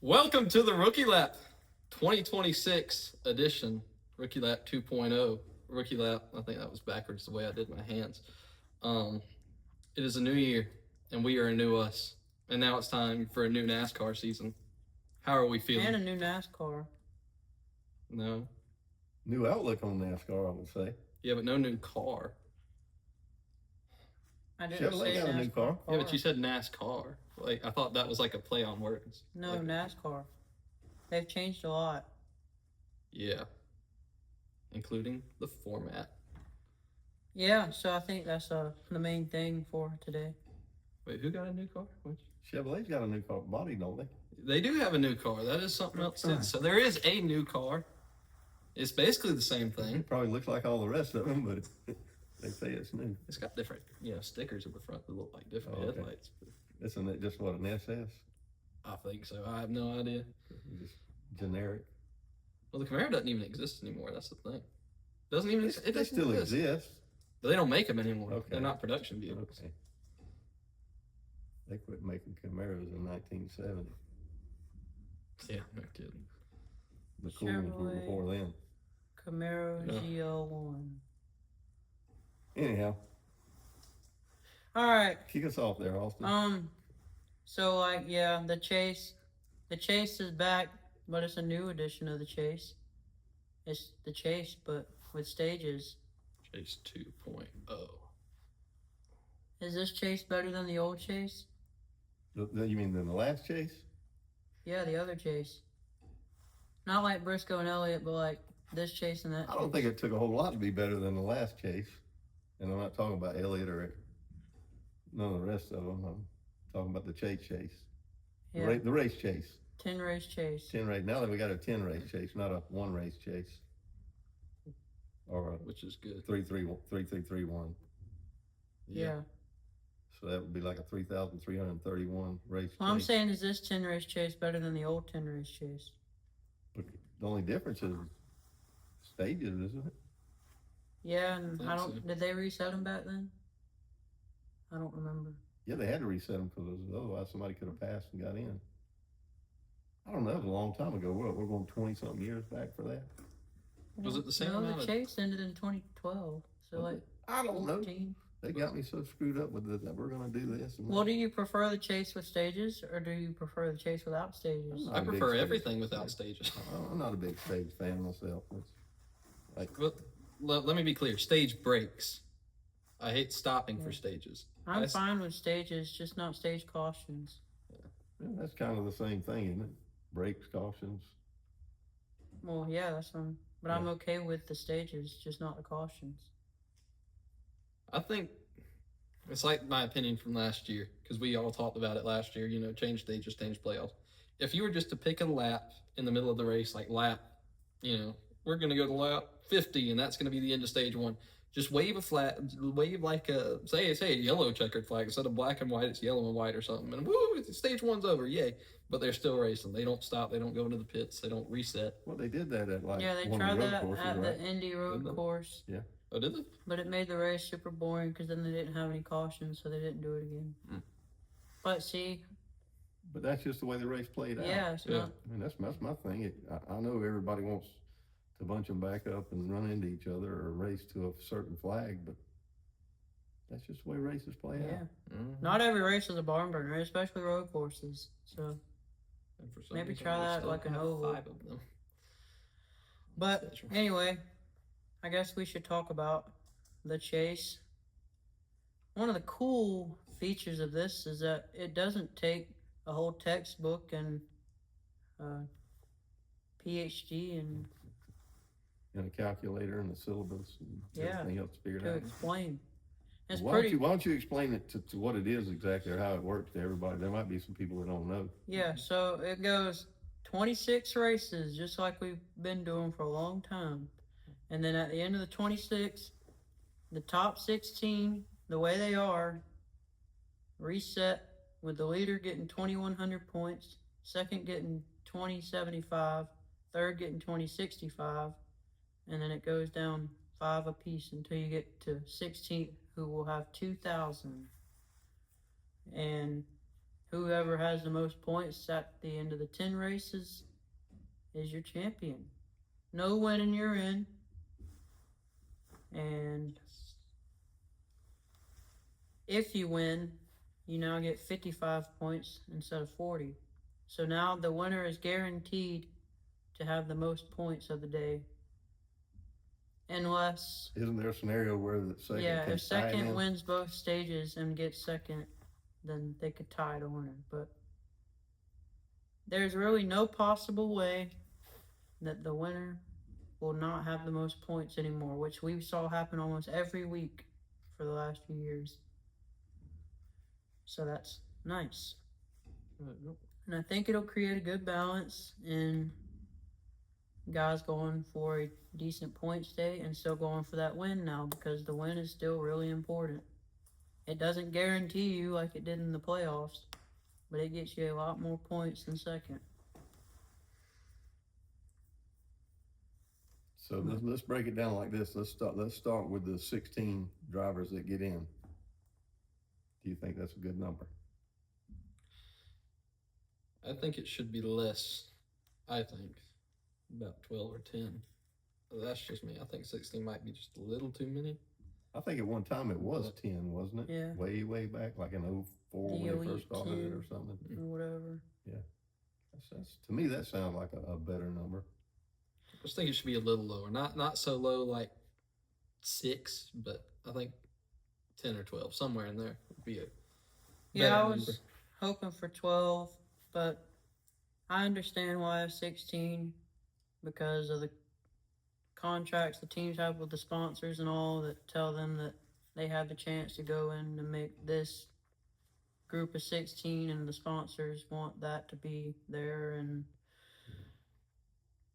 Welcome to the Rookie Lap 2026 edition. Rookie Lap 2.0. Rookie Lap, I think that was backwards the way I did my hands. It is a new year, and we are a new us. And now it's time for a new NASCAR season. How are we feeling? And a new NASCAR. No. New outlook on NASCAR, I would say. Yeah, but no new car. I didn't Chevrolet say got a NASCAR. new car. Yeah, but you said NASCAR. Like, I thought that was like a play on words. No, Like, NASCAR. They've changed a lot. yeah. Including the format. Yeah, so I think that's the main thing for today. Wait, who got a new car? Which? Chevrolet's got a new car body, don't they? They do have a new car. That is something else. So there is a new car. It's basically the same thing. It probably looks like all the rest of them, but they say it's new. It's got different, stickers in the front that look like different Oh, okay. headlights. Isn't it just what, an SS? I think so. I have no idea. Just generic. Well, the Camaro doesn't even exist anymore. That's the thing. Doesn't even. It They doesn't still exist. But they don't make them anymore. Okay. They're not production vehicles. Okay. They quit making Camaros in 1970. Yeah, no kidding. The cool ones were Chevrolet. before then. Camaro Yeah. ZL1. Anyhow, All right. kick us off there, Austin. So the Chase is back, but it's a new edition of the Chase. It's the Chase, but with stages. Chase 2.0. Is this Chase better than the old Chase? You mean than the last chase? Yeah, the other Chase. Not like Briscoe and Elliott, but like this Chase and that. I don't think it took a whole lot to be better than the last chase. And I'm not talking about Elliott or none of the rest of them. I'm talking about the chase. Yeah. The race chase. 10 race Chase. 10 race. Now that we got a 10 race chase, not a 1 race chase. Or a Which is good. 3-3-3-1. Yeah. So that would be like a 3,331 race Well, I'm chase. saying, is this 10 race Chase better than the old 10 race Chase? But the only difference is stages, isn't it? Yeah, and think I don't. so. Did they reset them back then? I don't remember. Yeah, they had to reset them because otherwise somebody could have passed and got in. I don't know. It was a long time ago. We're going 20-something years back for that. Was it the same No, amount the of- Chase ended in 2012. So Was like it? I don't know. 14. They got me so screwed up with that we're going to do this. And Well, do you prefer the Chase with stages, or do you prefer the Chase without stages? I I'm a big prefer stage everything without fan. stages. I'm not a big stage fan myself. But let me be clear. Stage breaks. I hate stopping for stages. I'm fine with stages, just not stage cautions. Yeah, that's kind of the same thing, isn't it? Brakes, cautions. Well, yeah, that's fine. But I'm okay with the stages, just not the cautions. I think it's like my opinion from last year, because we all talked about it last year, change stages, change playoffs. If you were just to pick a lap in the middle of the race, like lap, we're going to go to lap 50, and that's going to be the end of stage one. Just wave like say a yellow checkered flag. Instead of black and white, it's yellow and white or something. And woo, stage one's over, yay. But they're still racing. They don't stop. They don't go into the pits. They don't reset. Well, they did that at Yeah, they one tried of the road that courses, at right? the Indy Road course. Yeah. Oh, did they? But it made the race super boring because then they didn't have any cautions, so they didn't do it again. But see, But that's just the way the race played out. yeah, it's Yeah. not. I mean, that's my thing. I know everybody wants to bunch them back up and run into each other or race to a certain flag, but that's just the way races play Yeah. out. Mm-hmm. Not every race is a barn burner, especially road courses. So, And for some Maybe reason, try we that still like an have oval. 5 of them. but anyway, I guess we should talk about the Chase. One of the cool features of this is that it doesn't take a whole textbook and PhD and And a calculator and a syllabus and Yeah, everything else figured to out. explain. It's Why pretty. don't you explain it to what it is exactly or how it works to everybody? There might be some people that don't know. Yeah, so it goes 26 races, just like we've been doing for a long time. And then at the end of the 26, the top 16, the way they are, reset with the leader getting 2,100 points, second getting 2,075, third getting 2,065, and then it goes down 5 apiece until you get to 16th, who will have 2,000. And whoever has the most points at the end of the 10 races is your champion. No winning, you're in. And if you win, you now get 55 points instead of 40. So now the winner is guaranteed to have the most points of the day. Unless... Isn't there a scenario where the second Yeah, can if second tie in? wins both stages and gets second, then they could tie the winner. But there's really no possible way that the winner will not have the most points anymore, which we saw happen almost every week for the last few years. So that's nice. And I think it'll create a good balance in guys going for a decent points day and still going for that win now, because the win is still really important. It doesn't guarantee you like it did in the playoffs, but it gets you a lot more points than second. So let's break it down like this. Let's start with the 16 drivers that get in. Do you think that's a good number? I think it should be less. I think about 12 or 10. That's just me. I think 16 might be just a little too many. I think at one time it was 10, wasn't it? Yeah. Way back, like in 04 when they first started it or something. Or whatever. Yeah. That's, to me, that sounds like a better number. I just think it should be a little lower. Not so low like 6, but I think 10 or 12, somewhere in there would be a Yeah, I better was number. hoping for 12, but I understand why 16, because of the contracts the teams have with the sponsors and all that tell them that they have the chance to go in and make this group of 16, and the sponsors want that to be there, and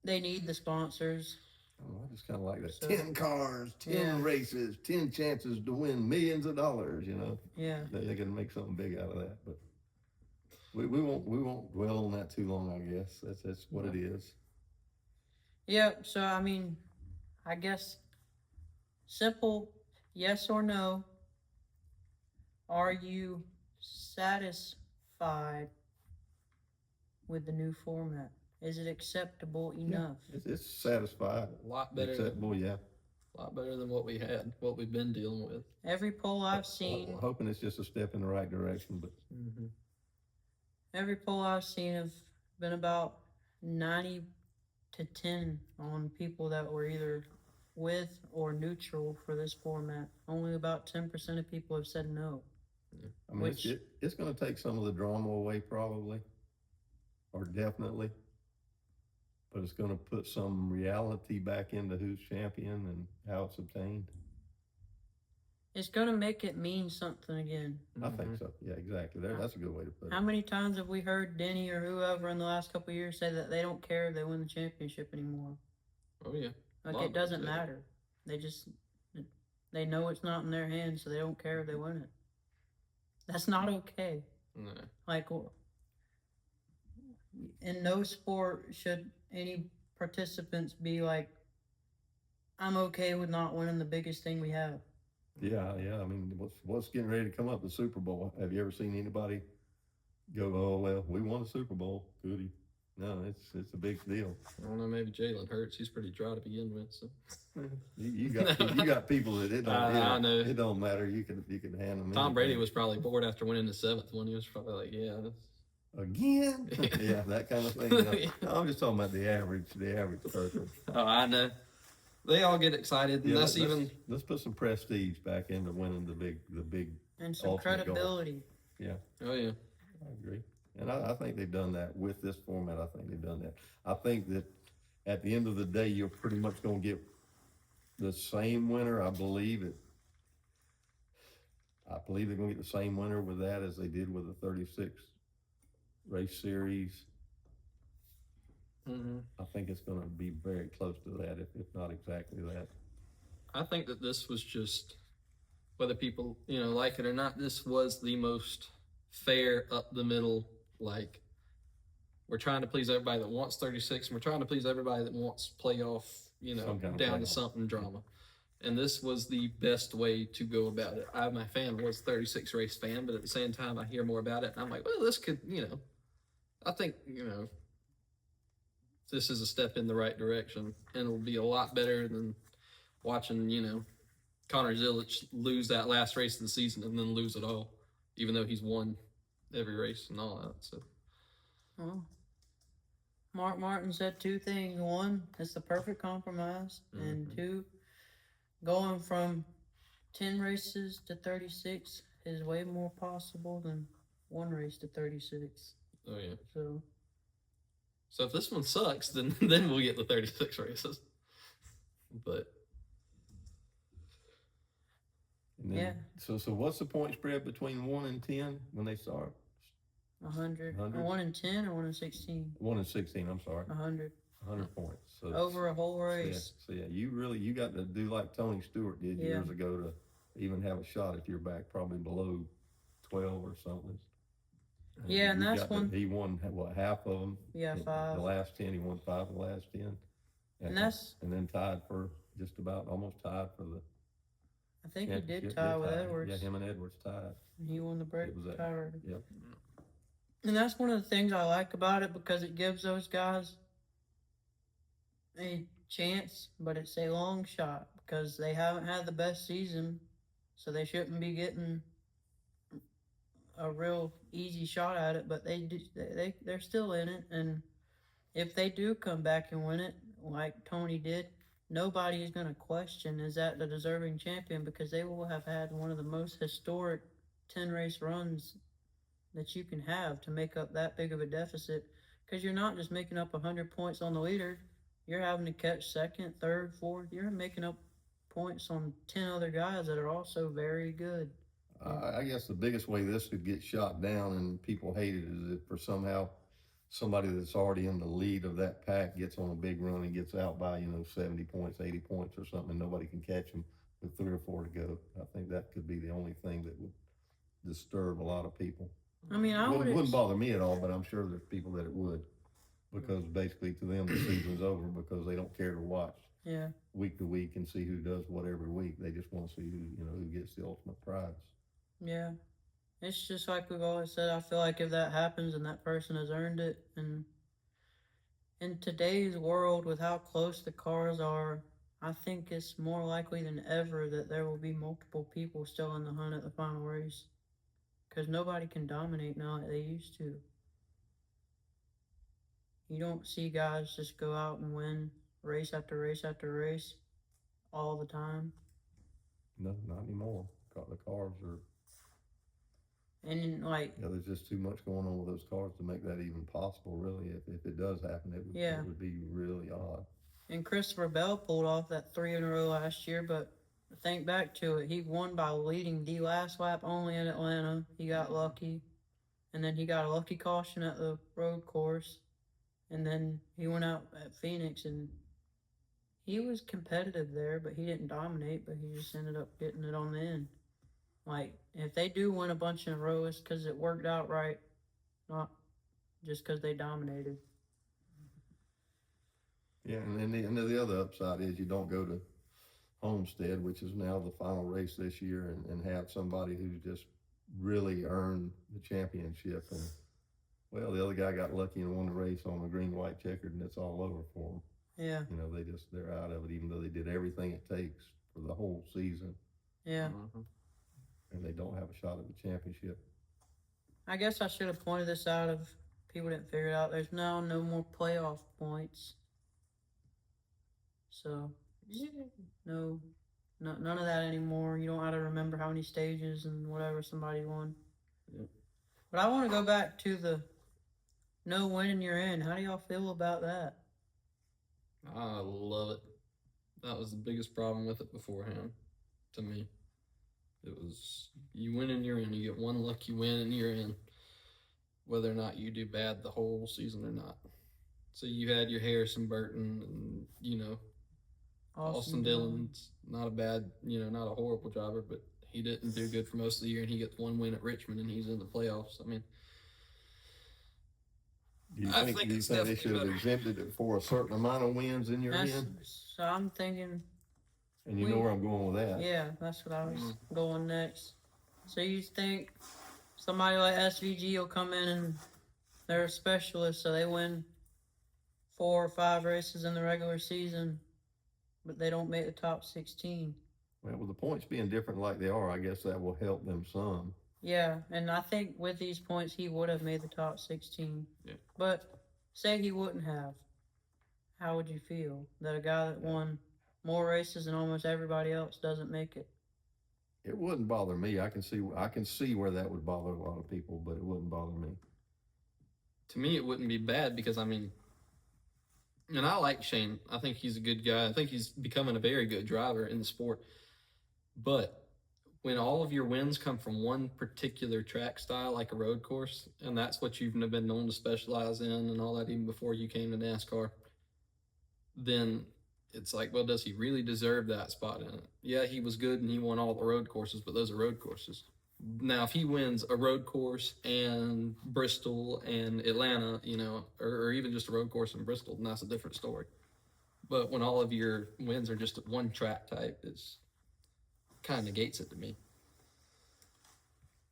they need the sponsors. Oh, I just kind of like that. So- 10 cars, 10 Yeah. races, 10 chances to win millions of dollars, you know. Yeah. They can make something big out of that, but we won't dwell on that too long, I guess. That's what it is. Yeah, so I mean, I guess simple yes or no. Are you satisfied with the new format? Is it acceptable enough? It's satisfied. A lot better. Acceptable, yeah. A lot better than what we had, what we've been dealing with. Every poll I've seen, I'm hoping it's just a step in the right direction, but every poll I've seen have been about 90 to 10 on people that were either with or neutral for this format. Only about 10% of people have said no. I mean, Which- it's going to take some of the drama away, probably, or definitely. But it's going to put some reality back into who's champion and how it's obtained. It's going to make it mean something again. I think so. Yeah, exactly. That's a good way to put it. How many times have we heard Denny or whoever in the last couple of years say that they don't care if they win the championship anymore? Oh yeah. Like, Lot it doesn't of people say matter. They know it's not in their hands, so they don't care if they win it. That's not okay. No. Like, in no sport should any participants be like, I'm okay with not winning the biggest thing we have. Yeah. I mean, what's getting ready to come up? The Super Bowl. Have you ever seen anybody go, "Oh well, we won the Super Bowl"? Goody. No, it's a big deal. I don't know, maybe Jalen Hurts. He's pretty dry to begin with, so. You got people that it don't. I know. It don't matter. You can hand them. Tom Brady was probably bored after winning the 7th one. He was probably like, yeah, that's... Again. Yeah, that kind of thing. You know? No, I'm just talking about the average person. Oh, I know. They all get excited, and Yeah, that's even... Let's put some prestige back into winning the big. And some ultimate goal. credibility. Yeah. Oh, yeah. I agree. And I think they've done that with this format. I think they've done that. I think that at the end of the day, you're pretty much going to get the same winner. I believe they're going to get the same winner with that as they did with the 36 race series. Mm-hmm. I think it's going to be very close to that, if not exactly that. I think that this was just, whether people, like it or not, this was the most fair, up the middle, like, we're trying to please everybody that wants 36, and we're trying to please everybody that wants playoff, Some kind of down to playoff. something drama. And this was the best way to go about it. My fan was 36 race fan, but at the same time, I hear more about it, and I'm like, well, this could, I think, this is a step in the right direction, and it'll be a lot better than watching, Connor Zilisch lose that last race of the season and then lose it all, even though he's won every race and all that. So, Well, Mark Martin said two things. One, it's the perfect compromise, and two, going from 10 races to 36 is way more possible than one race to 36. oh yeah. So if this one sucks, then we'll get the 36 races. But And then, So what's the point spread between 1 and 10 when they start? 100. 100? 1 and 10 or 1 and 16? 1 and 16. I'm sorry. 100. 100 points. So Over a whole race. So yeah, you got to do like Tony Stewart did years ago to even have a shot if you're back probably below 12 or something. Yeah, and that's one. He won half of them. Yeah, 5. The last 10, he won 5 of the last 10. And then tied for just about almost tied for the. I think he did tie with Edwards. Yeah, him and Edwards tied. He won the break tie record. Yep. And that's one of the things I like about it because it gives those guys a chance, but it's a long shot because they haven't had the best season, so they shouldn't be getting a real easy shot at it. But they're still in it, and if they do come back and win it, like Tony did, nobody is going to question is that the deserving champion because they will have had one of the most historic 10-race runs that you can have to make up that big of a deficit because you're not just making up 100 points on the leader. You're having to catch second, third, fourth. You're making up points on 10 other guys that are also very good. I guess the biggest way this could get shot down and people hate it is if for somehow somebody that's already in the lead of that pack gets on a big run and gets out by 70 points, 80 points or something, and nobody can catch them with 3 or 4 to go. I think that could be the only thing that would disturb a lot of people. I mean, It wouldn't bother me at all, but I'm sure there's people that it would, because basically to them the season's over because they don't care to watch week to week and see who does what every week. They just want to see who gets the ultimate prize. Yeah, it's just like we've always said. I feel like if that happens and that person has earned it, and in today's world with how close the cars are, I think it's more likely than ever that there will be multiple people still in the hunt at the final race. Because nobody can dominate now like they used to. You don't see guys just go out and win race after race after race all the time. No, not anymore. The cars are. And there's just too much going on with those cars to make that even possible. Really, if it does happen, it would be really odd. And Christopher Bell pulled off that 3 in a row last year, but think back to it. He won by leading the last lap only in Atlanta. He got lucky. And then he got a lucky caution at the road course. And then he went out at Phoenix and he was competitive there, but he didn't dominate, but he just ended up getting it on the end. If they do win a bunch in a row, it's because it worked out right, not just because they dominated. Yeah, and then the other upside is you don't go to Homestead, which is now the final race this year, and have somebody who's just really earned the championship. And well, the other guy got lucky and won the race on the green, white, checkered, and it's all over for them. Yeah. They're out of it, even though they did everything it takes for the whole season. Yeah. And they don't have a shot at the championship. I guess I should have pointed this out if people didn't figure it out. There's now no more playoff points. So, none of that anymore. You don't have to remember how many stages and whatever somebody won. Yep. But I want to go back to the no winning you're in. How do y'all feel about that? I love it. That was the biggest problem with it beforehand, to me. It was, you win and you're in. You get one lucky win and you're in, whether or not you do bad the whole season or not. So you had your Harrison Burton and, Austin Dillon's not a bad, not a horrible driver, but he didn't do good for most of the year, and he gets one win at Richmond, and he's in the playoffs. I mean, do you think they should have exempted it for a certain amount of wins in your end? So I'm thinking And you know where I'm going with that. Yeah, that's what I was going next. So you think somebody like SVG will come in and they're a specialist, so they win 4 or 5 races in the regular season, but they don't make the top 16. Well, with the points being different like they are, I guess that will help them some. Yeah, and I think with these points, he would have made the top 16. Yeah. But say he wouldn't have. How would you feel that a guy that won more races than almost everybody else doesn't make it? It wouldn't bother me. I can see where that would bother a lot of people, but it wouldn't bother me. To me, it wouldn't be bad because, I mean, and I like Shane. I think he's a good guy. I think he's becoming a very good driver in the sport. But when all of your wins come from one particular track style, like a road course, and that's what you've been known to specialize in and all that even before you came to NASCAR, then it's like, well, does he really deserve that spot in it? Yeah, he was good and he won all the road courses, but those are road courses. Now, if he wins a road course and Bristol and Atlanta, you know, or even just a road course in Bristol, then that's a different story. But when all of your wins are just at one track type, it's kind of negates it to me.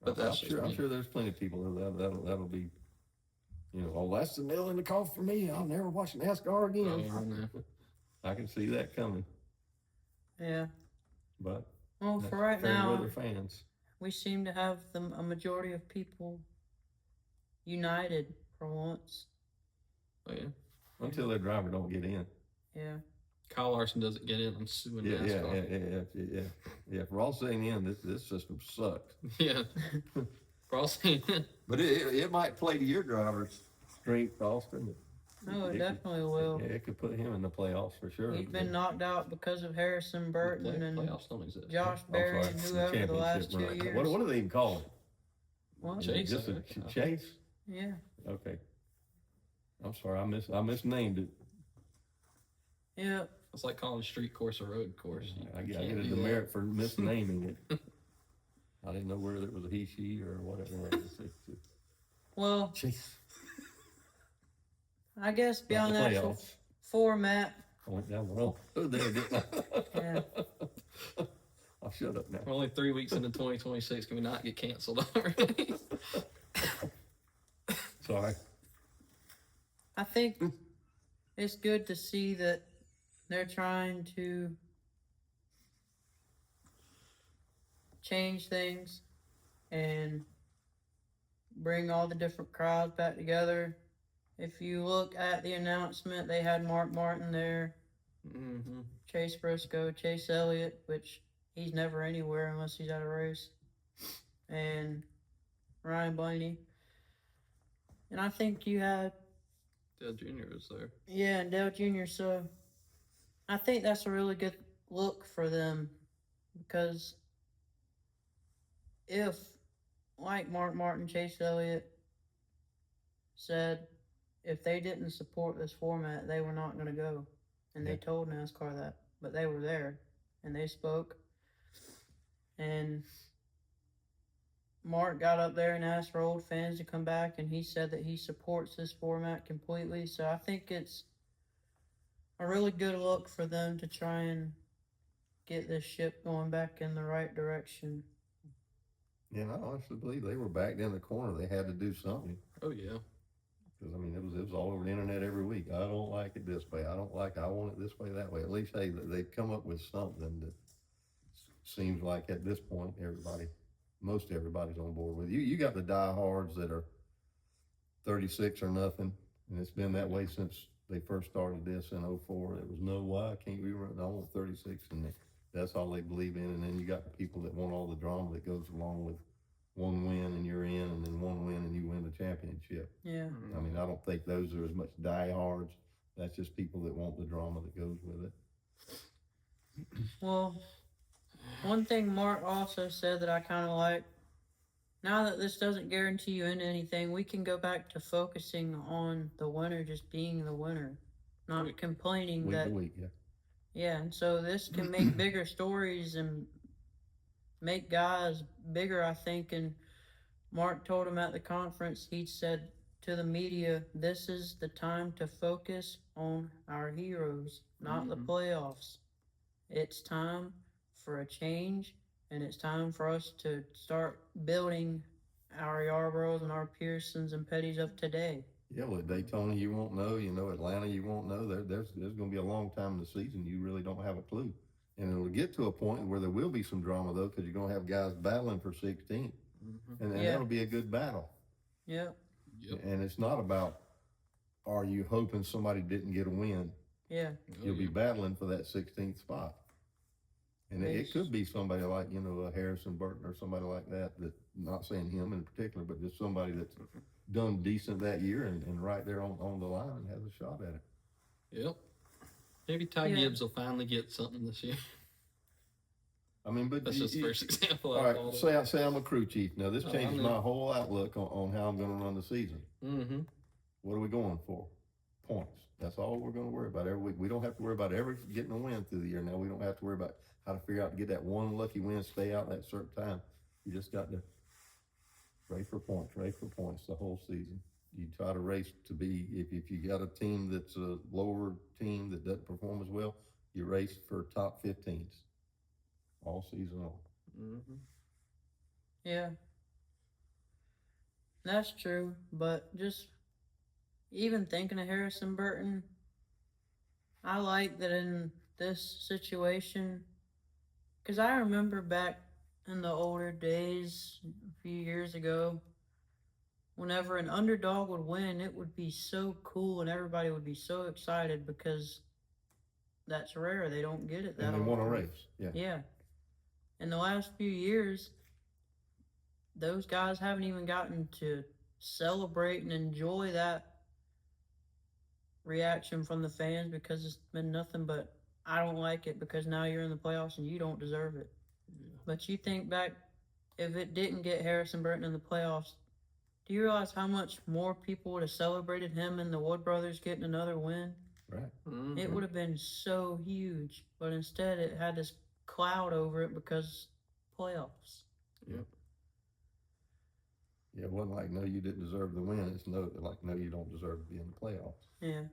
But that's I'm sure there's plenty of people that'll be, you know, oh, that's the nail in the coffin for me. I'll never watch NASCAR again. I can see that coming. Yeah. But well, for right now, weather fans, we seem to have a majority of people united for once. Oh, yeah. Until their driver don't get in. Yeah. Kyle Larson doesn't get in, I'm suing NASCAR. Yeah. For all saying in, this system sucks. Yeah. For all saying in. But it might play to your driver's strength, Austin. Oh, it definitely will. Yeah, it could put him in the playoffs for sure. He's been knocked out because of Harrison Burton and playoffs don't exist. Josh Berry and whoever the last 2 years. What do they even call it? What? Chase. Just a chase? Yeah. Okay. I'm sorry, I misnamed it. Yeah. It's like calling street course a road course. I get a demerit for misnaming it. I didn't know whether it was a he, she, or whatever. Well, Chase. I guess beyond the actual format. I went down the wrong road there, didn't I? Yeah. I'll shut up now. We're only 3 weeks into 2026. Can we not get canceled already? Sorry. I think it's good to see that they're trying to change things and bring all the different crowds back together. If you look at the announcement, they had Mark Martin there, Chase Briscoe, Chase Elliott, which he's never anywhere unless he's at a race, and Ryan Blaney. And I think you had Dale Jr. was there. Yeah, and Dale Jr. So I think that's a really good look for them because if, like Mark Martin, Chase Elliott said, if they didn't support this format, they were not going to go. And they told NASCAR that. But they were there, and they spoke. And Mark got up there and asked for old fans to come back, and he said that he supports this format completely. So I think it's a really good look for them to try and get this ship going back in the right direction. Yeah, I honestly believe they were backed in the corner. They had to do something. Oh, yeah. Because, I mean, it was all over the internet every week. I don't like it this way. I want it this way, that way. At least, hey, they've come up with something that seems like at this point, most everybody's on board with. You got the diehards that are 36 or nothing, and it's been that way since they first started this in 04. There was no, why can't we run? I want 36, and that's all they believe in. And then you got the people that want all the drama that goes along with one win and you're in, and then one win and you win the championship. Yeah. I mean, I don't think those are as much diehards. That's just people that want the drama that goes with it. Well, one thing Mark also said that I kind of like, now that this doesn't guarantee you into anything, we can go back to focusing on the winner just being the winner, not complaining Week to week, yeah. Yeah, and so this can make bigger stories and make guys bigger, I think. And Mark told him at the conference, he said to the media, this is the time to focus on our heroes, not the playoffs. it's time for a change, and it's time for us to start building our Yarboroughs and our Pearsons and Petties of today. Yeah, well, at Daytona you won't know, Atlanta you won't know. There's going to be a long time in the season you really don't have a clue, and it'll get to a point where there will be some drama though, because you're going to have guys battling for 16th, and that'll be a good battle. Yep. And it's not about are you hoping somebody didn't get a win. Yeah. You'll be battling for that 16th spot, and it could be somebody like a Harrison Burton or somebody like that. That not saying him in particular, but just somebody that's done decent that year and right there on the line and has a shot at it. Yep. Maybe Ty Gibbs will finally get something this year. I mean, but that's just the first example. All right, say I'm a crew chief. Now this changes my whole outlook on how I'm going to run the season. Mm-hmm. What are we going for? Points. That's all we're going to worry about every week. We don't have to worry about ever getting a win through the year. Now we don't have to worry about how to figure out to get that one lucky win, stay out that certain time. You just got to race for points the whole season. You try to race to be, if you got a team that's a lower team that doesn't perform as well, you race for top 15s all season long. Mm-hmm. Yeah. That's true, but just even thinking of Harrison Burton, I like that in this situation, because I remember back in the older days, a few years ago, whenever an underdog would win, it would be so cool and everybody would be so excited because that's rare. They don't get it that often. And they want to race. Yeah. Yeah. In the last few years, those guys haven't even gotten to celebrate and enjoy that reaction from the fans because it's been nothing but, I don't like it because now you're in the playoffs and you don't deserve it. Yeah. But you think back, if it didn't get Harrison Burton in the playoffs, do you realize how much more people would have celebrated him and the Wood brothers getting another win? Right. Mm-hmm. It would have been so huge, but instead it had this cloud over it because playoffs. Yep. Yeah, it wasn't like, no, you didn't deserve the win. It's no, you don't deserve to be in the playoffs. Yeah.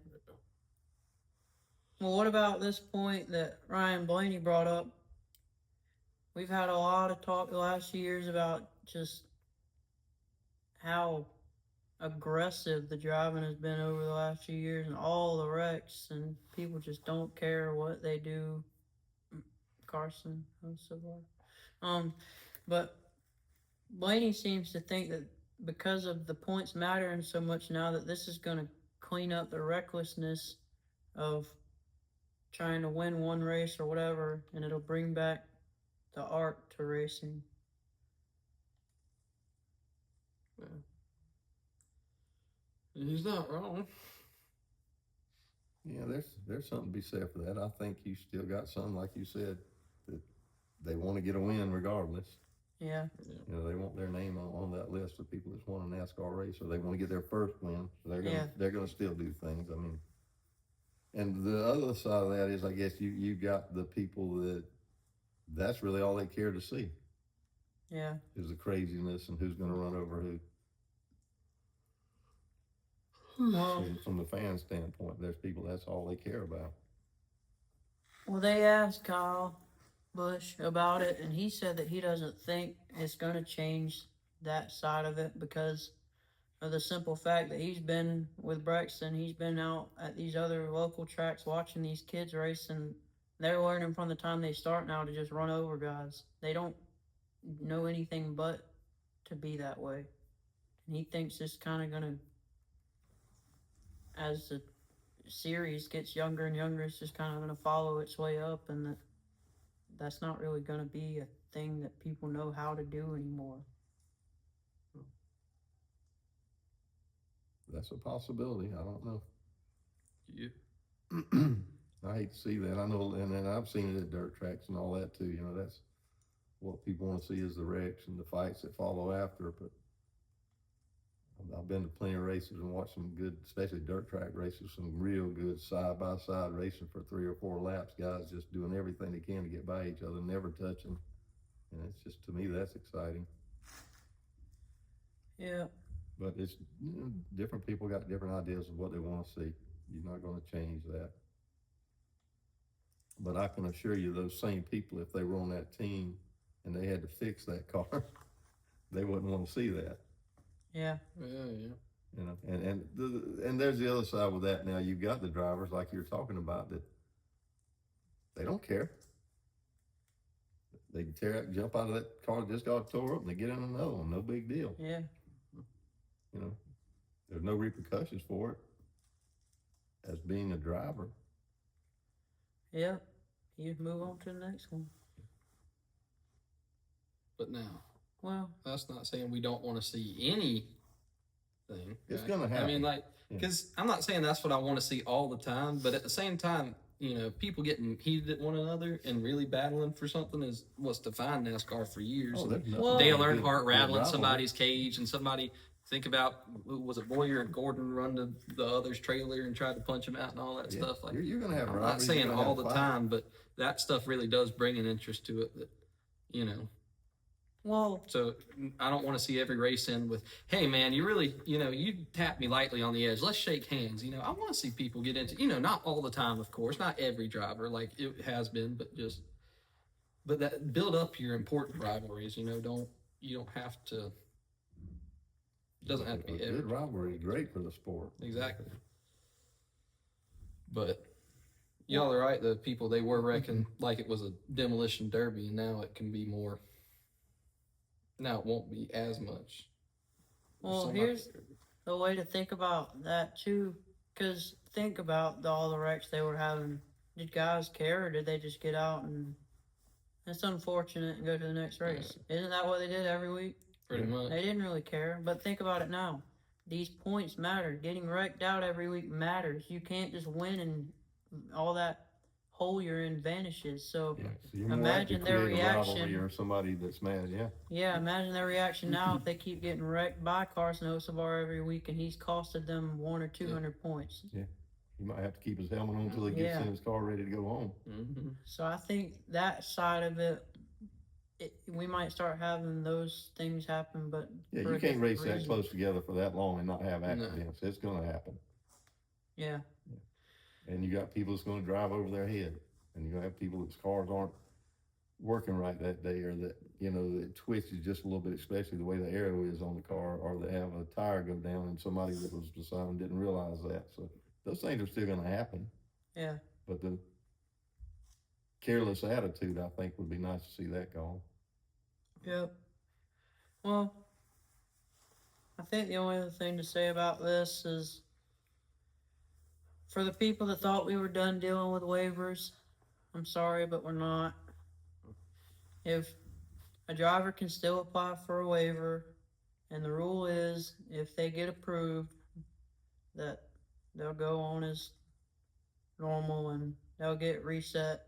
Well, what about this point that Ryan Blaney brought up? We've had a lot of talk the last few years about just how aggressive the driving has been over the last few years and all the wrecks, and people just don't care what they do. Carson, so far. But Blaney seems to think that because of the points mattering so much now, that this is going to clean up the recklessness of trying to win one race or whatever, and it'll bring back the art to racing. Yeah. He's not wrong. Yeah, there's something to be said for that. I think you still got some, like you said, that they want to get a win regardless. Yeah. They want their name on that list of people that's won a NASCAR race, or they want to get their first win. So they're gonna still do things. I mean, and the other side of that is, I guess you got the people that's really all they care to see. Yeah. Is the craziness and who's going to run over who. Well, from the fan standpoint, there's people that's all they care about. Well, they asked Kyle Busch about it, and he said that he doesn't think it's going to change that side of it because of the simple fact that he's been with Brexton. He's been out at these other local tracks watching these kids race, and they're learning from the time they start now to just run over guys. They don't know anything but to be that way. And he thinks it's kind of going to, as the series gets younger and younger, it's just kind of going to follow its way up, and that's not really going to be a thing that people know how to do anymore. That's a possibility. I don't know. Yeah. I hate to see that. I know, and I've seen it at dirt tracks and all that too. That's what people want to see is the wrecks and the fights that follow after. But I've been to plenty of races and watched some good, especially dirt track races, some real good side-by-side racing for 3 or 4 laps. Guys just doing everything they can to get by each other, never touching. And it's just, to me, that's exciting. Yeah. But it's, different people got different ideas of what they want to see. You're not going to change that. But I can assure you, those same people, if they were on that team and they had to fix that car, they wouldn't want to see that. Yeah. Yeah. You know, and there's the other side with that. Now you've got the drivers like you're talking about that they don't care. They can jump out of that car that just got tore up and they get in another one. No big deal. Yeah. You know, there's no repercussions for it as being a driver. Yeah. You move on to the next one. But now, Well, that's not saying we don't want to see anything. It's right? gonna happen. I mean, like, because I'm not saying that's what I want to see all the time, but at the same time, you know, people getting heated at one another and really battling for something is what's defined NASCAR for years. Oh, there's Well, Dale nothing Earnhardt good rattling rivalry. somebody's cage, and somebody think about, was it Boyer and Gordon run to the other's trailer and tried to punch him out and all that Yeah, stuff. Like, you're gonna have I'm not rivalries, you're saying gonna all have the fights. time, but that stuff really does bring an interest to it. That, you know. well, So I don't want to see every race end with, hey man, you really, you know, you tapped me lightly on the edge. Let's shake hands. You know, I want to see people get into, you know, not all the time, of course, not every driver like it has been, but that build up your important rivalries. You know, you don't have to. It doesn't have to be A every good rivalry is great for the sport. exactly. But y'all are right. The people they were wrecking like it was a demolition derby, and now it can be more. Now it won't be as much. well, Somebody- here's the way to think about that too. Because think about all the wrecks they were having. Did guys care, or did they just get out and? It's unfortunate and go to the next race. Isn't that what they did every week? pretty much. They didn't really care. But think about it now. These points matter. Getting wrecked out every week matters. You can't just win and all that hole you're in vanishes. So Yeah, so you're more Imagine likely to their create a rivalry reaction. or somebody that's mad. Yeah, yeah, imagine their reaction now if they keep getting wrecked by Carson Hocevar every week and he's costed them 100 or 200 points. he might have to keep his helmet on until he gets Yeah. in his car ready to go home. Mm-hmm. So I think that side of it, we might start having those things happen, but Yeah, for you a can't race different that reason. close together for that long and not have No. accidents. It's gonna happen. Yeah, And you got people that's gonna drive over their head. And you're gonna have people whose cars aren't working right that day, or that, you know, it twitches just a little bit, especially the way the arrow is on the car, or they have a tire go down and somebody that was beside them didn't realize that. So those things are still gonna happen. yeah. But the careless attitude, I think, would be nice to see that gone. Yep. Well, I think the only other thing to say about this is for the people that thought we were done dealing with waivers, I'm sorry, but we're not. If a driver can still apply for a waiver, and the rule is if they get approved, that they'll go on as normal and they'll get reset.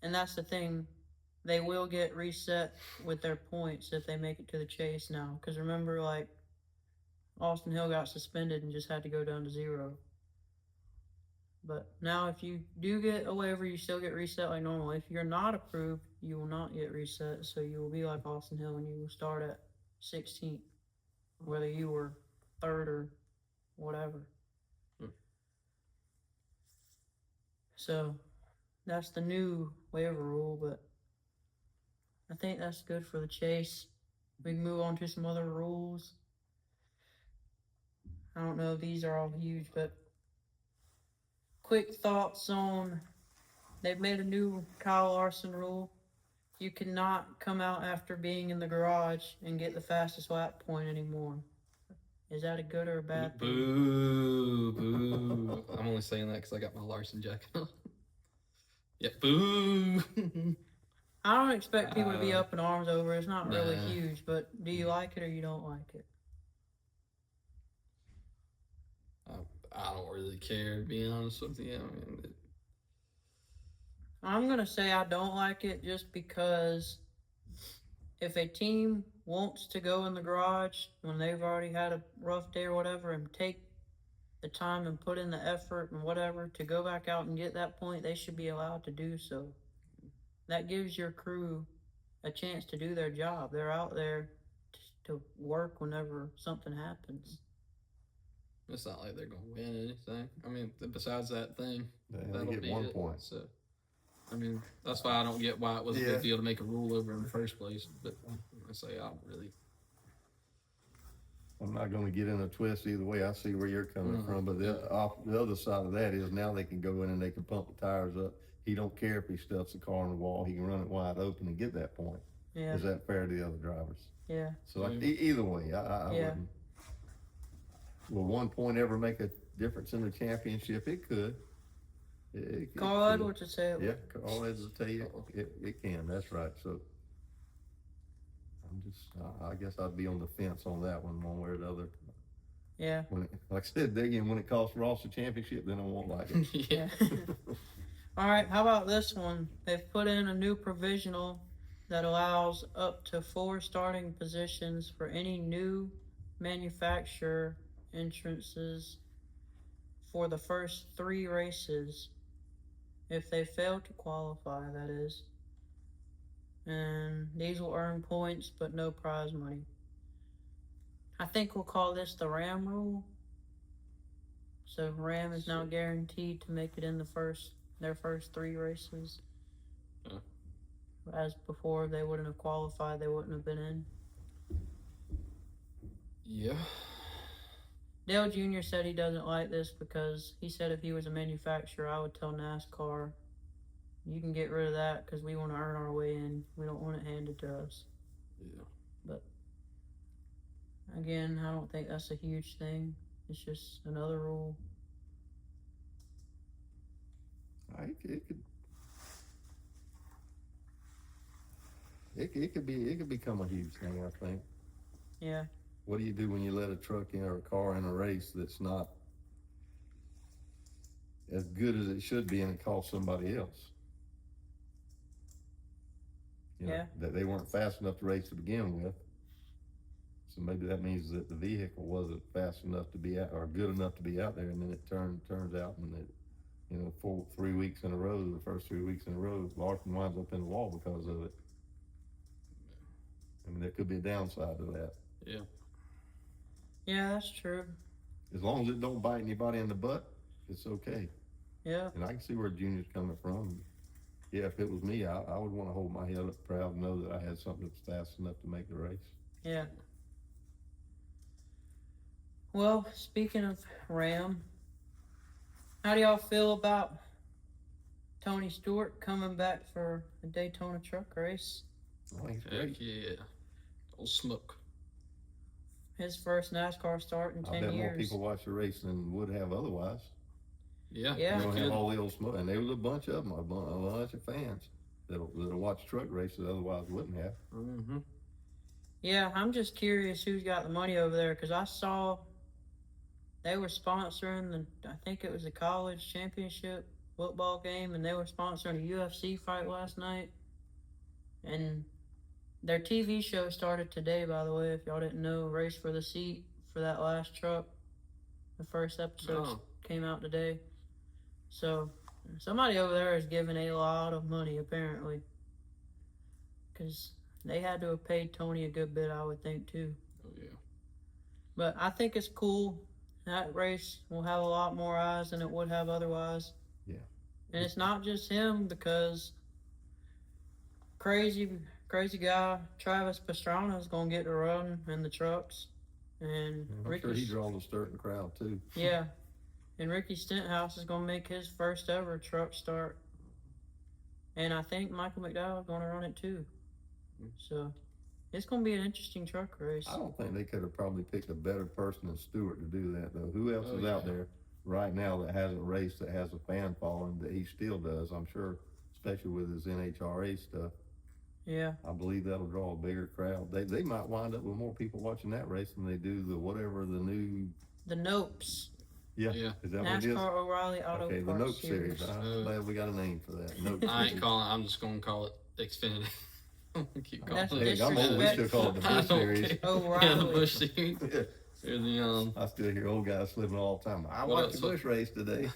And that's the thing. They will get reset with their points if they make it to the chase now. Because remember, like, Austin Hill got suspended and just had to go down to 0. But now if you do get a waiver, you still get reset like normal. If you're not approved, you will not get reset. So you will be like Austin Hill and you will start at 16th, whether you were 3rd or whatever. So that's the new waiver rule, but I think that's good for the chase. We can move on to some other rules. I don't know if these are all huge, but quick thoughts on, they've made a new Kyle Larson rule. You cannot come out after being in the garage and get the fastest lap point anymore. Is that a good or a bad thing? Boo, boo. I'm only saying that because I got my Larson jacket on. Yeah, boo. I don't expect people to be up in arms over it. It's not really Nah. huge, but do you like it or you don't like it? I don't really care, to be honest with you. I mean, I'm going to say I don't like it just because if a team wants to go in the garage when they've already had a rough day or whatever and take the time and put in the effort and whatever to go back out and get that point, they should be allowed to do so. That gives your crew a chance to do their job. They're out there to work whenever something happens. It's not like they're gonna win anything. I mean, besides that thing, They that'll get be 1 it. point. So, I mean, that's why I don't get why it was a Yeah. big deal to make a rule over in the first place. But I say I don't really. I'm not going to get in a twist either way. I see where you're coming from, but the other side of that is now they can go in and they can pump the tires up. He don't care if he stuffs the car in the wall. He can run it wide open and get that point. Yeah. Is that fair to the other drivers? Yeah. So either way, I Yeah. wouldn't. Will 1 point ever make a difference in the championship? It could. It Carl could. Edwards would say it. Yeah, Carl Edwards will tell you it can. That's right. So I guess I'd be on the fence on that one way or the other. Yeah. Like I said, again, when it costs Ross the championship, then I won't like it. Yeah. All right, how about this one? They've put in a new provisional that allows up to 4 starting positions for any new manufacturer entrances for the first 3 races. If they fail to qualify, that is. And these will earn points but no prize money. I think we'll call this the Ram rule. So Ram is now guaranteed to make it in their first 3 races. Yeah. As before, they wouldn't have qualified, they wouldn't have been in. Yeah. Dale Jr. said he doesn't like this because he said if he was a manufacturer, I would tell NASCAR, you can get rid of that because we want to earn our way in. We don't want it handed to us. Yeah. But again, I don't think that's a huge thing. It's just another rule. It could become a huge thing, I think. Yeah. What do you do when you let a truck in or a car in a race that's not as good as it should be and it costs somebody else? You know, Yeah. that they weren't fast enough to race to begin with. So maybe that means that the vehicle wasn't fast enough to be out or good enough to be out there, and then it turns out and it, 3 weeks in a row, the first 3 weeks in a row, Larson winds up in the wall because of it. I mean, there could be a downside to that. Yeah. Yeah, that's true. As long as it don't bite anybody in the butt, it's okay. Yeah. And I can see where Junior's coming from. Yeah, if it was me, I would want to hold my head up proud and know that I had something that's fast enough to make the race. Yeah. Well, speaking of Ram, how do y'all feel about Tony Stewart coming back for a Daytona truck race? I think it's Heck great. yeah. Old smoke. His first NASCAR start in 10 I bet years. more people watch the race than would have otherwise. Yeah. Yeah. You don't have all the old smoke, and there was a bunch of them, a bunch of fans that'll watch truck races otherwise wouldn't have. Mm-hmm. Yeah, I'm just curious who's got the money over there because I saw they were sponsoring I think it was the college championship football game, and they were sponsoring a UFC fight last night. And their TV show started today, by the way, if y'all didn't know. Race for the Seat for that last truck. The first episode came out today. So somebody over there is giving a lot of money, apparently. Because they had to have paid Tony a good bit, I would think, too. Oh, yeah. But I think it's cool. That race will have a lot more eyes than it would have otherwise. Yeah. And it's not just him, because crazy guy Travis Pastrana is going to get to run in the trucks. And I'm sure he draws a certain crowd too. Yeah. And Ricky Stenhouse is going to make his first ever truck start. And I think Michael McDowell is going to run it too. So it's going to be an interesting truck race. I don't think they could have probably picked a better person than Stewart to do that, though. Who else is out there right now that hasn't raced, that has a fan following that he still does, I'm sure, especially with his NHRA stuff. Yeah. I believe that'll draw a bigger crowd. They might wind up with more people watching that race than they do the Nopes. Yeah. Is that what it is? NASCAR O'Reilly Auto Okay, the Parts Nope Series. I'm glad we got a name for that. Nope I ain't Series. calling it. I'm just going to call it Xfinity. Keep calling That's it. Hey, I'm old. We still call it the I Busch don't Series. care. O'Reilly. Yeah, the Busch Series. Yeah. Or the, I still hear old guys slipping all the time. I What watched else? the Busch race today.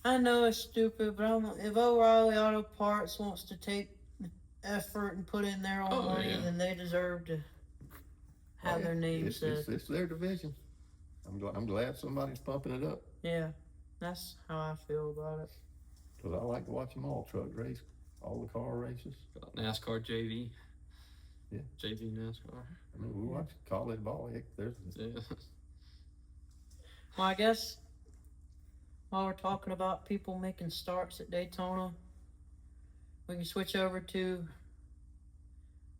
I know it's stupid, but if O'Reilly Auto Parts wants to take effort and put in their own money, then they deserve to have their name said. It's their division. I'm glad somebody's pumping it up. Yeah, that's how I feel about it. Because I like to watch them all, truck race, all the car races. Got NASCAR JV. Yeah. JV NASCAR. I mean, we watch college ball. Heck, there's Yeah. Well, I guess while we're talking about people making starts at Daytona, we can switch over to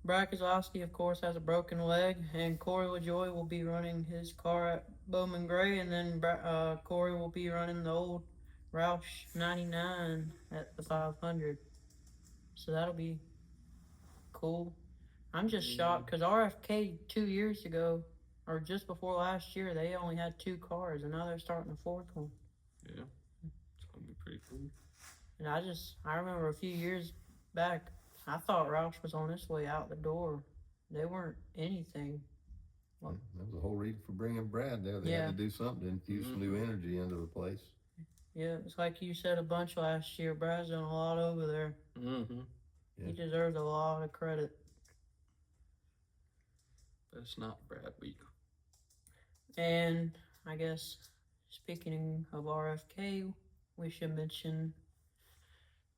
Brad Keselowski, of course, has a broken leg, and Corey LaJoie will be running his car at Bowman Gray, and then Corey will be running the old Roush 99 at the 500. So that'll be cool. I'm just shocked because RFK 2 years ago, or just before last year, they only had 2 cars, and now they're starting a 4th one. Yeah. It's going to be pretty cool. And I remember a few years back, I thought Roush was on his way out the door. They weren't anything. that was the whole reason for bringing Brad there. They had to do something to infuse some new energy into the place. Yeah, it's like you said a bunch last year. Brad's done a lot over there. Mm-hmm. Yeah. He deserves a lot of credit. But it's not Brad week. And I guess speaking of RFK, we should mention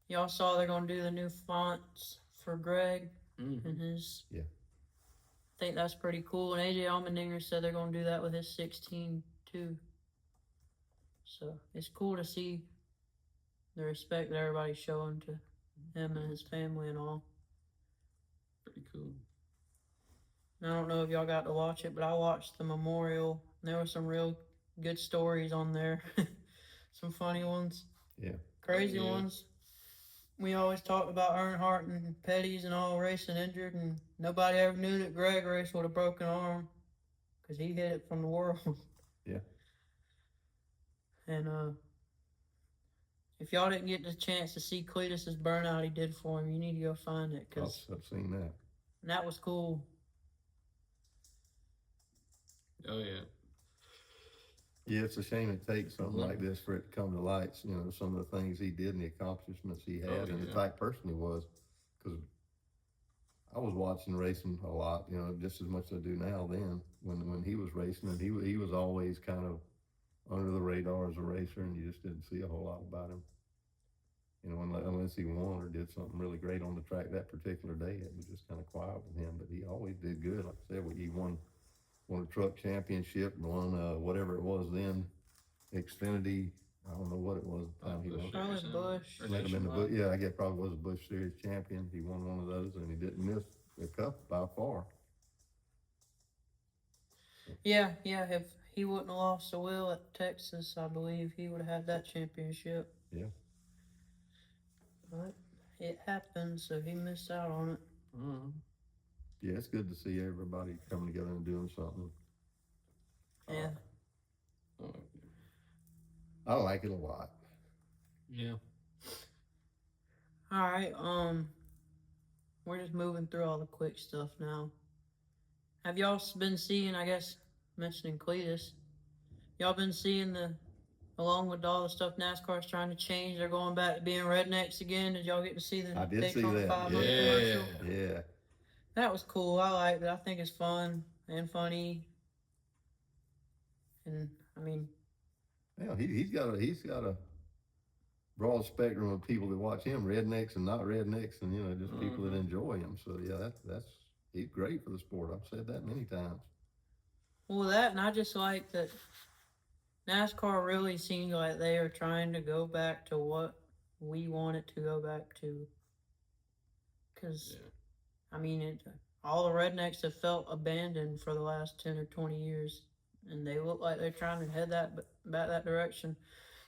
y'all saw they're gonna do the new fonts for Greg and his. Yeah. I think that's pretty cool. And AJ Allmendinger said they're gonna do that with his 16 too. So it's cool to see the respect that everybody's showing to him and his family and all. Pretty cool. I don't know if y'all got to watch it, but I watched the memorial. And there were some real good stories on there. Some funny ones. Yeah. Crazy ones. We always talked about Earnhardt and Petty's and all racing injured, and nobody ever knew that Greg raced with a broken arm because he hit it from the world. Yeah. And if y'all didn't get the chance to see Cletus's burnout he did for him, you need to go find it because I've seen that. that was cool. Oh, yeah. Yeah, it's a shame it takes something like this for it to come to light. You know, some of the things he did and the accomplishments he had, and the type person he was. Because I was watching racing a lot, you know, just as much as I do now. Then when he was racing, and he was always kind of under the radar as a racer, and you just didn't see a whole lot about him. You know, unless he won or did something really great on the track that particular day, it was just kind of quiet with him. But he always did good. Like I said, he won a truck championship, won whatever it was then, Xfinity. I don't know what it was at the time he won. Probably Busch. Might have been the Busch. Yeah, I guess probably was a Busch Series champion. He won one of those, and he didn't miss the cup by far. Yeah. If he wouldn't have lost the wheel at Texas, I believe he would have had that championship. Yeah. But it happened, so he missed out on it. Mm-hmm. Yeah, it's good to see everybody coming together and doing something. Yeah. I like it a lot. Yeah. All right. We're just moving through all the quick stuff now. Have y'all been seeing? I guess mentioning Cletus, y'all been seeing along with all the stuff NASCAR's trying to change. They're going back to being rednecks again. Did y'all get to see the I did see Daytona that. 500 Yeah. commercial? Yeah. That was cool. I liked it. I think it's fun and funny. And I mean, Yeah, he's got a broad spectrum of people that watch him, rednecks and not rednecks, and just people that enjoy him. So yeah, he's great for the sport. I've said that many times. well, that, and I just like that NASCAR really seems like they are trying to go back to what we want it to go back to. Because, I mean, all the rednecks have felt abandoned for the last 10 or 20 years, and they look like they're trying to head back that direction.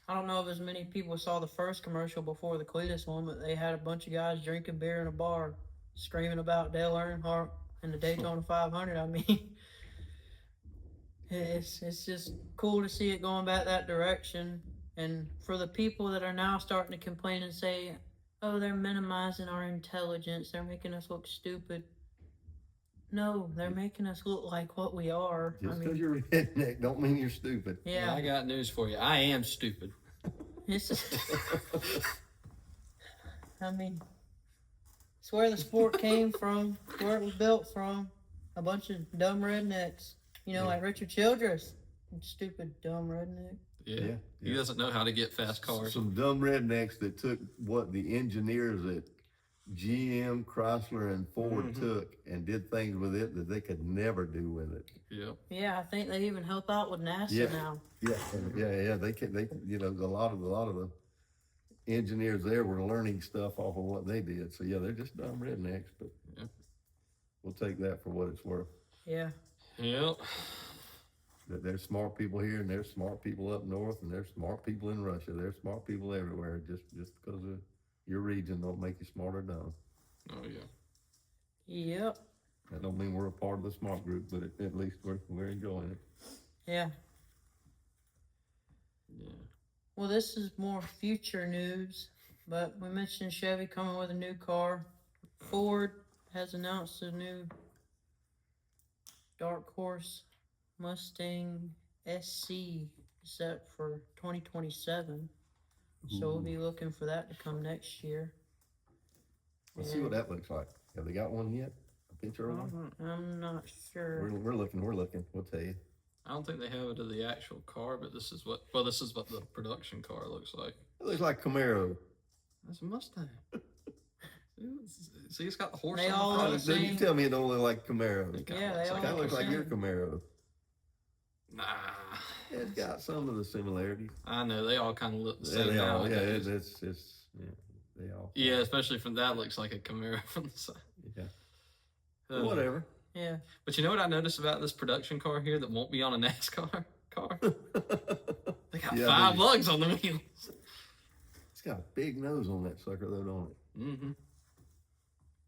I don't know if as many people saw the first commercial before the Cletus one, but they had a bunch of guys drinking beer in a bar, screaming about Dale Earnhardt and the Daytona 500. I mean, it's just cool to see it going back that direction. And for the people that are now starting to complain and say, oh, they're minimizing our intelligence, they're making us look stupid. No, they're making us look like what we are. Just because you're a redneck don't mean you're stupid. Yeah. I got news for you. I am stupid. I mean, it's where the sport came from, where it was built from. A bunch of dumb rednecks. Like Richard Childress. Stupid dumb redneck. Yeah. He doesn't know how to get fast cars. Some dumb rednecks that took what the engineers at GM, Chrysler, and Ford took and did things with it that they could never do with it. Yeah. Yeah, I think they even help out with NASA now. Yeah. They you know, a lot of the engineers there were learning stuff off of what they did. So yeah, they're just dumb rednecks, but we'll take that for what it's worth. Yeah. Yep. That there's smart people here, and there's smart people up north, and there's smart people in Russia. There's smart people everywhere. Just because of your region don't make you smart or dumb. Oh yeah. Yep. That don't mean we're a part of the smart group, but at least we're enjoying it. Yeah. Yeah. Well, this is more future news, but we mentioned Chevy coming with a new car. Ford has announced a new dark horse Mustang SC set for 2027. So we'll be looking for that to come next year. Let's see what that looks like. Have they got one yet? A picture of one? I'm not sure. We're looking. We'll tell you. I don't think they have it of the actual car, but this is what the production car looks like. It looks like Camaro. That's a Mustang. See, it's got the horse. They on all the look front. the same. You tell me it don't look like Camaro. Yeah, they all It kind of looks like your same. Camaro. Nah. It's got some of the similarities. I know they all kind of look the Yeah, same. they all. Yeah, nowadays. they all. Yeah, especially from that looks like a Camaro from the side. Yeah. Uh, Whatever. Yeah. But you know what I noticed about this production car here that won't be on a NASCAR car? They got 5 lugs on the wheels. It's got a big nose on that sucker, though, don't it? Mm-hmm.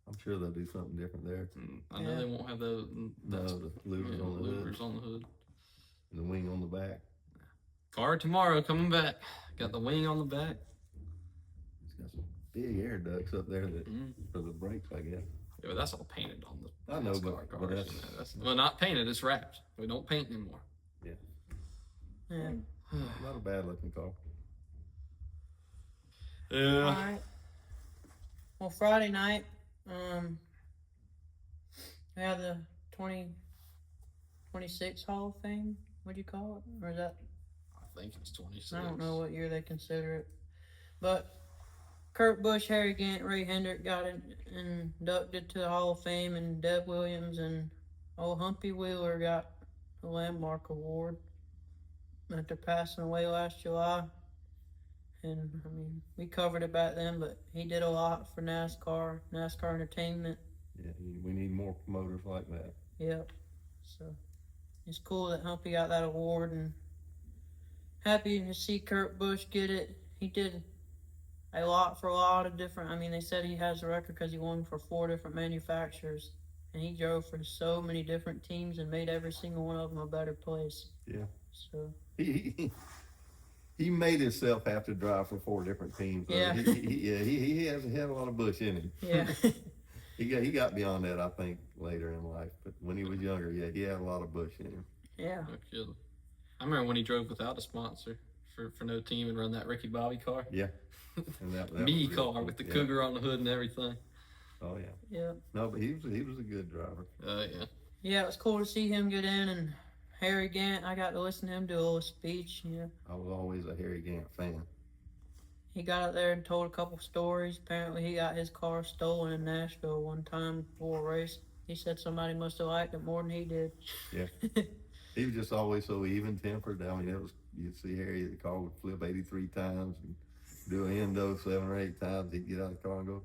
I'm sure they'll do something different there. I know they won't have those. No, the louvers on the hood. Louvers on the hood. And the wing on the back. Car tomorrow coming back. Got the wing on the back. It's got some big air ducts up there that for the brakes, I guess. Yeah, but that's all painted on the I know, NASCAR but cars. that's- You know, well, not painted. It's wrapped. We don't paint anymore. Yeah. Not a bad looking car. Yeah. All right. Well, Friday night, we have the 2026 Hall of Fame. What do you call it? Or is that? I think it's 26. I don't know what year they consider it. But Kurt Busch, Harry Gant, Ray Hendrick got inducted to the Hall of Fame, and Deb Williams and old Humpy Wheeler got the Landmark Award after passing away last July. And, I mean, we covered it back then, but he did a lot for NASCAR Entertainment. Yeah, we need more promoters like that. Yep. So, it's cool that Humpy got that award, and happy to see Kurt Busch get it. He did a lot for a lot of different, I mean, they said he has a record because he won for 4 different manufacturers. And he drove for so many different teams and made every single one of them a better place. Yeah. So he made himself have to drive for 4 different teams. Yeah. He has a lot of Busch in him. yeah. He got beyond that, I think, later in life. But when he was younger, yeah, he had a lot of Busch in him. Yeah. No kidding. I remember when he drove without a sponsor for no team and run that Ricky Bobby car. Yeah. And that Me was car cool. with the Yeah. Cougar on the hood and everything. Oh yeah. Yeah. No, but he was a good driver. Yeah. Yeah, it was cool to see him get in, and Harry Gant, I got to listen to him do a little speech. Yeah. I was always a Harry Gant fan. He got out there and told a couple stories. Apparently, he got his car stolen in Nashville one time before a race. He said somebody must have liked it more than he did. Yeah. He was just always so even-tempered. I mean, you'd see Harry, the car would flip 83 times and do an endo 7 or 8 times. He'd get out of the car and go,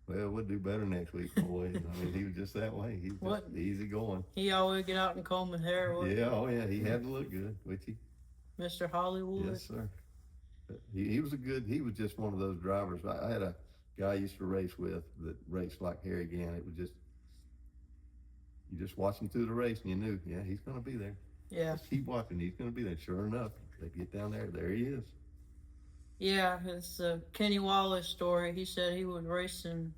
well, we'll do better next week, boys. I mean, he was just that way. He was just easy going. He always get out and comb his hair. Yeah, oh yeah, he had to look good, which he. Mr. Hollywood. Yes, sir. He was he was just one of those drivers. I had a guy I used to race with that raced like Harry Gant. It was just, you just watch him through the race and you knew, yeah, he's going to be there. Yeah. Just keep watching, he's going to be there. Sure enough, they get down there he is. Yeah, it's a Kenny Wallace story. He said he was racing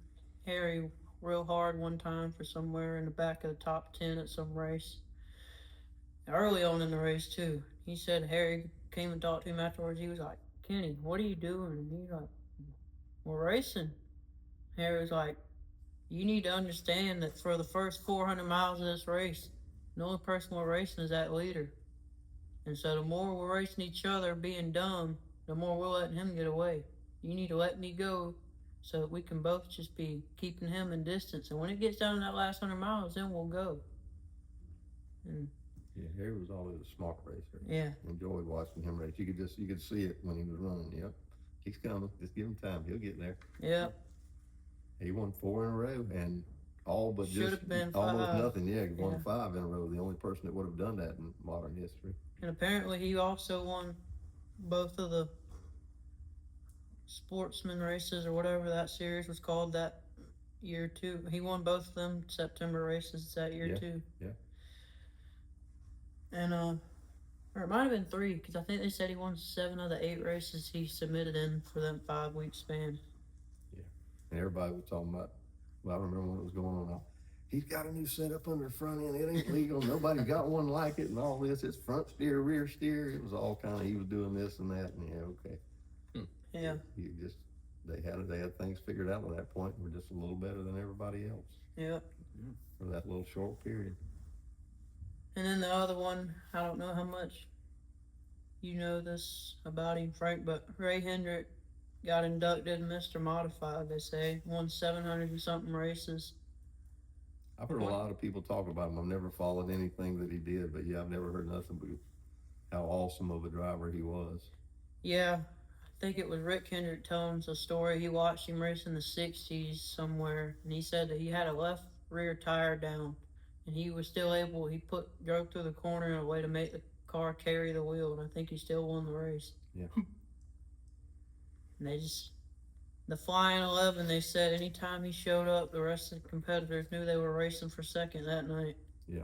Harry real hard one time for somewhere in the back of the top 10 at some race. Early on in the race, too. He said Harry came and talked to him afterwards. He was like, Kenny, what are you doing? And he's like, we're racing. Harry was like, you need to understand that for the first 400 miles of this race, the only person we're racing is that leader. And so the more we're racing each other being dumb, the more we're letting him get away. You need to let me go so that we can both just be keeping him in distance. And when it gets down to that last 100 miles, then we'll go. And Yeah, Harry was always a smart racer. yeah. Enjoyed watching him race. You could see it when he was running. Yep, he's coming. Just give him time. He'll get there. Yep. He won 4 in a row, and all but Should just have been almost 5. nothing. Yeah, he won Yeah. 5 in a row. The only person that would have done that in modern history. And apparently he also won both of the sportsman races or whatever that series was called that year too. He won both of them September races that year too. Yeah. And or it might have been 3 because I think they said he won 7 of the 8 races he submitted in for that 5-week span. And everybody was talking about. Well, I remember when it was going on. He's got a new setup under the front end. It ain't legal. Nobody got one like it, and all this. It's front steer, rear steer. It was all kind of. He was doing this and that, and okay. Yeah. They had things figured out at that point. We're just a little better than everybody else. Yeah. For that little short period. And then the other one, I don't know how much you know this about him, Frank, but Ray Hendrick got inducted in Mr. Modified, they say. Won 700 and something races. I've heard a lot of people talk about him. I've never followed anything that he did, but yeah, I've never heard nothing but how awesome of a driver he was. Yeah, I think it was Rick Hendrick telling us a story. He watched him race in the 60s somewhere, and he said that he had a left rear tire down, and he was still able, drove through the corner in a way to make the car carry the wheel, and I think he still won the race. Yeah. And the Flying 11, they said anytime he showed up, the rest of the competitors knew they were racing for second that night. Yeah.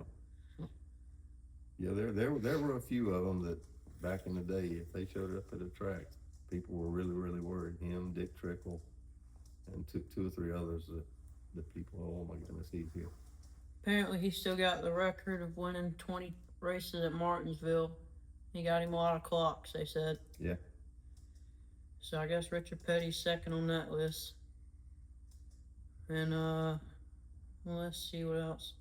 Yeah, there were a few of them that back in the day, if they showed up at a track, people were really, really worried. Him, Dick Trickle, and two or three others that people, oh my goodness, he's here. Apparently he still got the record of winning 20 races at Martinsville. He got him a lot of clocks, they said. Yeah. So I guess Richard Petty's second on that list. And well, let's see what else.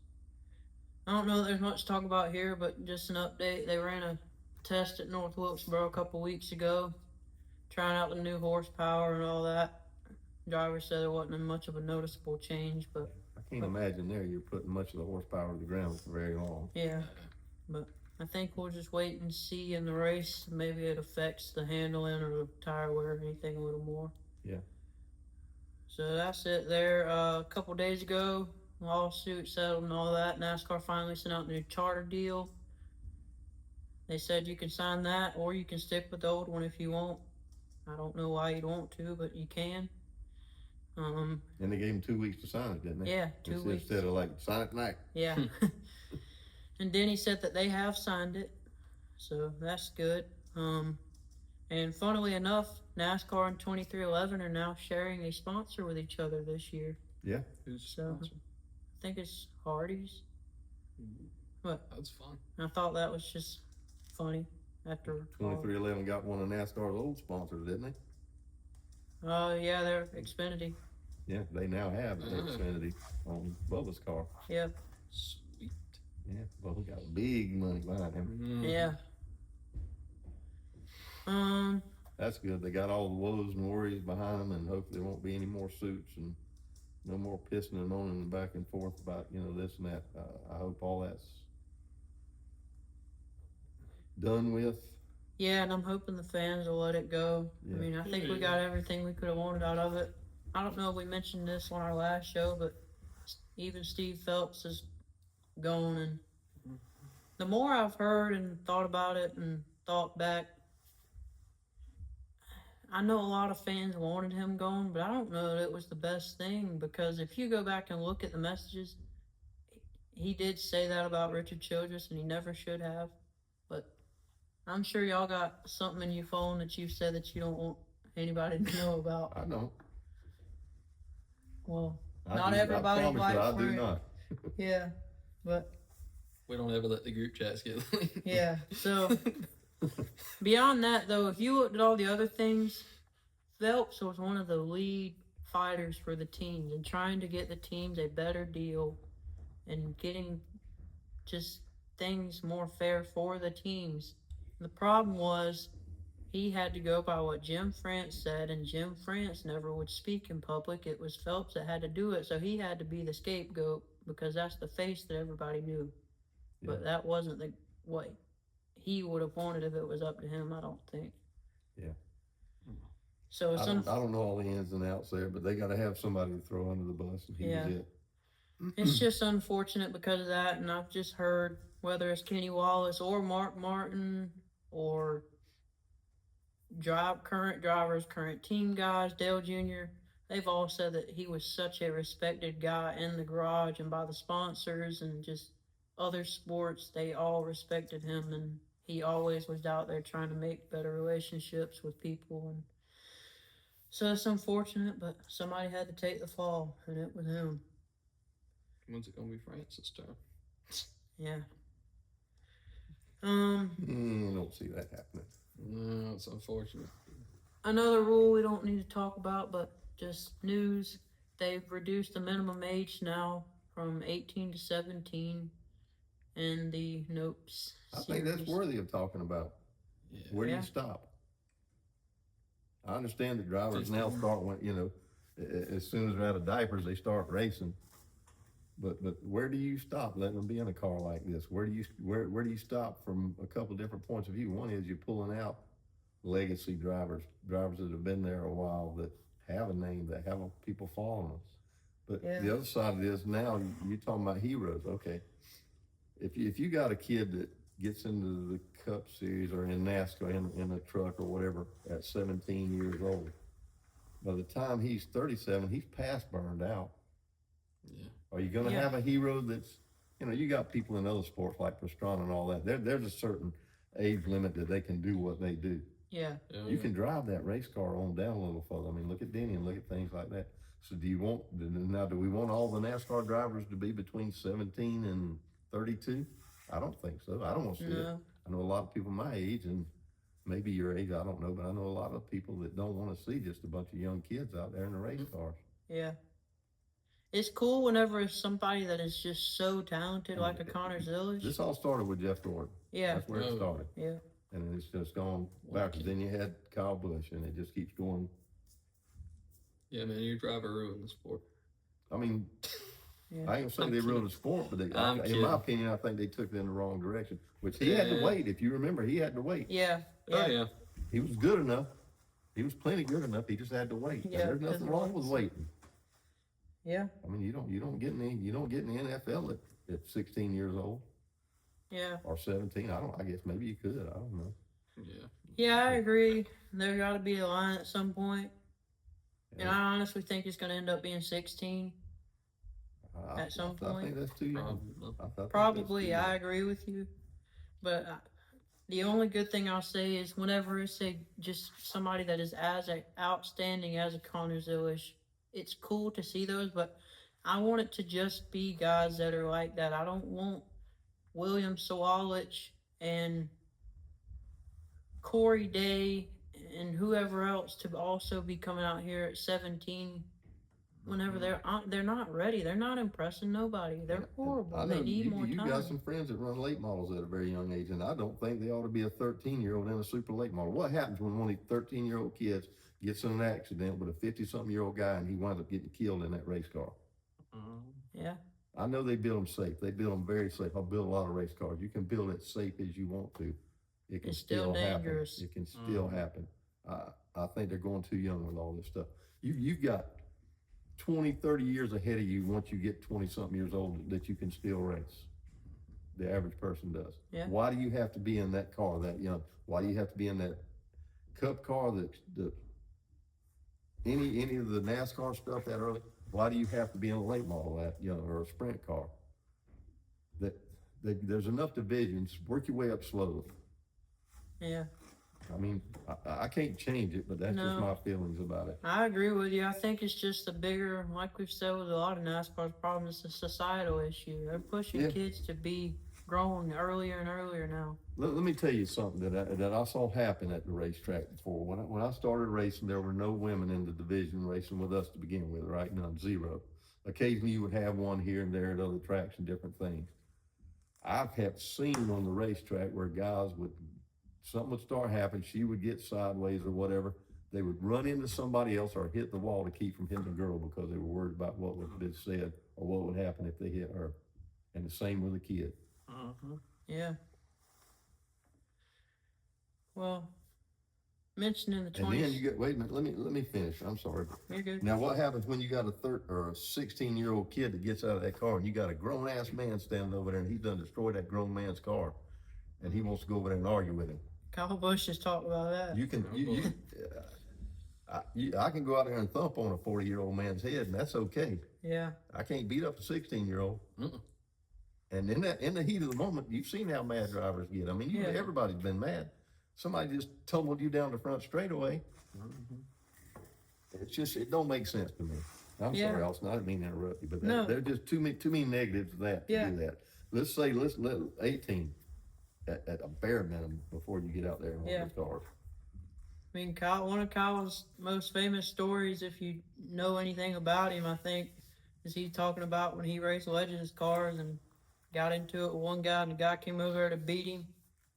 I don't know that there's much to talk about here, but just an update. They ran a test at North Wilkesboro a couple weeks ago, trying out the new horsepower and all that. Driver said there wasn't much of a noticeable change, but I can't imagine you're putting much of the horsepower to the ground for very long. yeah. But I think we'll just wait and see in the race. Maybe it affects the handling or the tire wear or anything a little more. Yeah. So that's it there. A couple days ago, lawsuit settled and all that. NASCAR finally sent out a new charter deal. They said you can sign that or you can stick with the old one if you want. I don't know why you'd want to, but you can. And they gave him 2 weeks to sign it, didn't they? Yeah, 2 weeks. Instead of like, sign it tonight. Yeah. And Denny said that they have signed it, so that's good. And funnily enough, NASCAR and 2311 are now sharing a sponsor with each other this year. Yeah. Who's So sponsor? I think it's Hardee's. But That's fun. I thought that was just funny after. 2311 got one of NASCAR's old sponsors, didn't they? Oh yeah, they're Xfinity. Yeah, they now have an Xfinity on Bubba's car. Yep. Sweet. Yeah, Bubba got big money behind him. Yeah. That's good. They got all the woes and worries behind them, and hopefully there won't be any more suits and no more pissing and moaning and back and forth about, this and that. I hope all that's done with. Yeah, and I'm hoping the fans will let it go. Yeah. I mean, I think we got everything we could have wanted out of it. I don't know if we mentioned this on our last show, but even Steve Phelps is gone, and the more I've heard and thought about it and thought back, I know a lot of fans wanted him gone, but I don't know that it was the best thing, because if you go back and look at the messages, he did say that about Richard Childress, and he never should have. But I'm sure y'all got something in your phone that you said that you don't want anybody to know about. I don't. Well, I not do, everybody I promise likes you, I do Frank. not. Yeah, but We don't ever let the group chats get leaked. yeah, so beyond that, though, if you looked at all the other things, Phelps was one of the lead fighters for the teams and trying to get the teams a better deal and getting just things more fair for the teams. The problem was he had to go by what Jim France said, and Jim France never would speak in public. It was Phelps that had to do it, so he had to be the scapegoat because that's the face that everybody knew. Yeah. But that wasn't the what he would have wanted if it was up to him, I don't think. Yeah. So it's I don't know all the ins and outs there, but they got to have somebody to throw under the bus, and he was it. It's just unfortunate because of that, and I've just heard whether it's Kenny Wallace or Mark Martin or current drivers, current team guys, Dale Jr., they've all said that he was such a respected guy in the garage and by the sponsors and just other sports. They all respected him, and he always was out there trying to make better relationships with people. And so it's unfortunate, but somebody had to take the fall, and it was him. When's it gonna be Francis' turn? Yeah. I don't see that happening. No, it's unfortunate. Another rule we don't need to talk about, but just news. They've reduced the minimum age now from 18 to 17 in the Nopes I think that's series. worthy of talking about. Yeah. Where do Yeah. you stop? I understand the drivers now start when, as soon as they're out of diapers, they start racing. But where do you stop letting them be in a car like this? Where do you stop from a couple different points of view? One is you're pulling out legacy drivers that have been there a while, that have a name, that have people following them. But the other side of it is now you're talking about heroes. Okay, if you got a kid that gets into the Cup Series or in NASCAR in a truck or whatever at 17 years old, by the time he's 37, he's past burned out. Yeah. Are you going to have a hero that's, you got people in other sports like Pastrana and all that. There's a certain age limit that they can do what they do. Yeah. You can drive that race car on down a little further. I mean, look at Denny and look at things like that. So do we want all the NASCAR drivers to be between 17 and 32? I don't think so. I don't want to see it. I know a lot of people my age and maybe your age, I don't know, but I know a lot of people that don't want to see just a bunch of young kids out there in the race cars. Yeah. It's cool whenever it's somebody that is just so talented, like a Connor Zilisch. This all started with Jeff Gordon. Yeah. That's where it started. Yeah. And then it's just gone backwards. Then you had Kyle Busch, and it just keeps going. Yeah, man, your driver ruined the sport. I mean, Yeah. I ain't saying they ruined the sport, but in my opinion, I think they took it in the wrong direction. Which he had to wait. If you remember, he had to wait. Yeah. Oh, yeah. He was good enough. He was plenty good enough. He just had to wait. Yeah, There's nothing wrong with waiting. Yeah. I mean, you don't get in the NFL at 16 years old Yeah. or 17. I guess maybe you could. I don't know. Yeah. Yeah, I agree. There got to be a line at some point. And I honestly think it's going to end up being 16 at some point. I think that's too young. Probably, I agree with you. But the only good thing I'll say is whenever it's just somebody that is as outstanding as a Connor Zilisch, it's cool to see those, but I want it to just be guys that are like that. I don't want William Sawalich and Corey Day and whoever else to also be coming out here at 17 whenever they're not ready. They're not impressing nobody. They're horrible. They need more time. You got some friends that run late models at a very young age, and I don't think they ought to be a 13-year-old in a super late model. What happens when one of these 13-year-old kids gets in an accident with a 50-something-year-old guy and he winds up getting killed in that race car? Yeah. I know they build them safe. They build them very safe. I build a lot of race cars. You can build it safe as you want to. It can It's still happen. dangerous. It can still happen. I think they're going too young with all this stuff. You've got 20, 30 years ahead of you once you get 20-something years old that you can still race. The average person does. Yeah. Why do you have to be in that car that young? Why do you have to be in that Cup car any of the NASCAR stuff that early? Why do you have to be in a late model that young or a sprint car? There's enough divisions. Work your way up slowly. Yeah. I mean, I can't change it, but that's just my feelings about it. I agree with you. I think it's just a bigger, like we've said with a lot of NASCAR's problem, it's a societal issue. They're pushing kids to be growing earlier and earlier now. Let me tell you something that I saw happen at the racetrack before. When I started racing, there were no women in the division racing with us to begin with, right? None, zero. Occasionally you would have one here and there at other tracks and different things. I've seen on the racetrack where guys with something would start happening, she would get sideways or whatever. They would run into somebody else or hit the wall to keep from hitting the girl because they were worried about what would have been said or what would happen if they hit her. And the same with the kid. Yeah. Well, mentioning the And 20s. then you get, wait a minute, let me finish. I'm sorry. You're good. Now what happens when you got a 16-year-old kid that gets out of that car and you got a grown ass man standing over there and he's done destroyed that grown man's car and he wants to go over there and argue with him? Kyle Busch just talked about that. You can, I can go out there and thump on a 40-year-old man's head, and that's okay. Yeah. I can't beat up a 16-year-old. And in the heat of the moment, you've seen how mad drivers get. I mean, everybody's been mad. Somebody just tumbled you down the front straightaway. It's just, it don't make sense to me. I'm sorry, Austin. I didn't mean to interrupt you, but there's just too many negatives to that to do that. Let's say let 18 at a bare minimum before you get out there and on the cars. I mean, one of Kyle's most famous stories, if you know anything about him, I think, is he talking about when he raced Legends cars and got into it with one guy, and the guy came over there to beat him,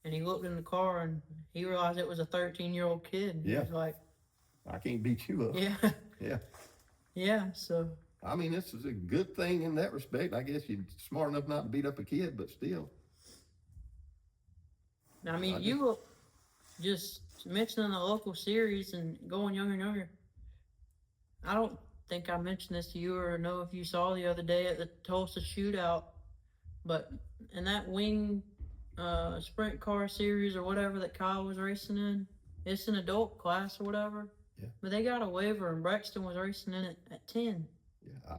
and he looked in the car and he realized it was a 13-year-old kid. And he was like, I can't beat you up. Yeah, so. I mean, this is a good thing in that respect. I guess you're smart enough not to beat up a kid, but still. I mean, you were just mentioning the local series and going younger and younger. I don't think I mentioned this to you or know if you saw the other day at the Tulsa shootout, but in that wing sprint car series or whatever that Kyle was racing in, it's an adult class or whatever. Yeah. But they got a waiver and Braxton was racing in it at 10. Yeah.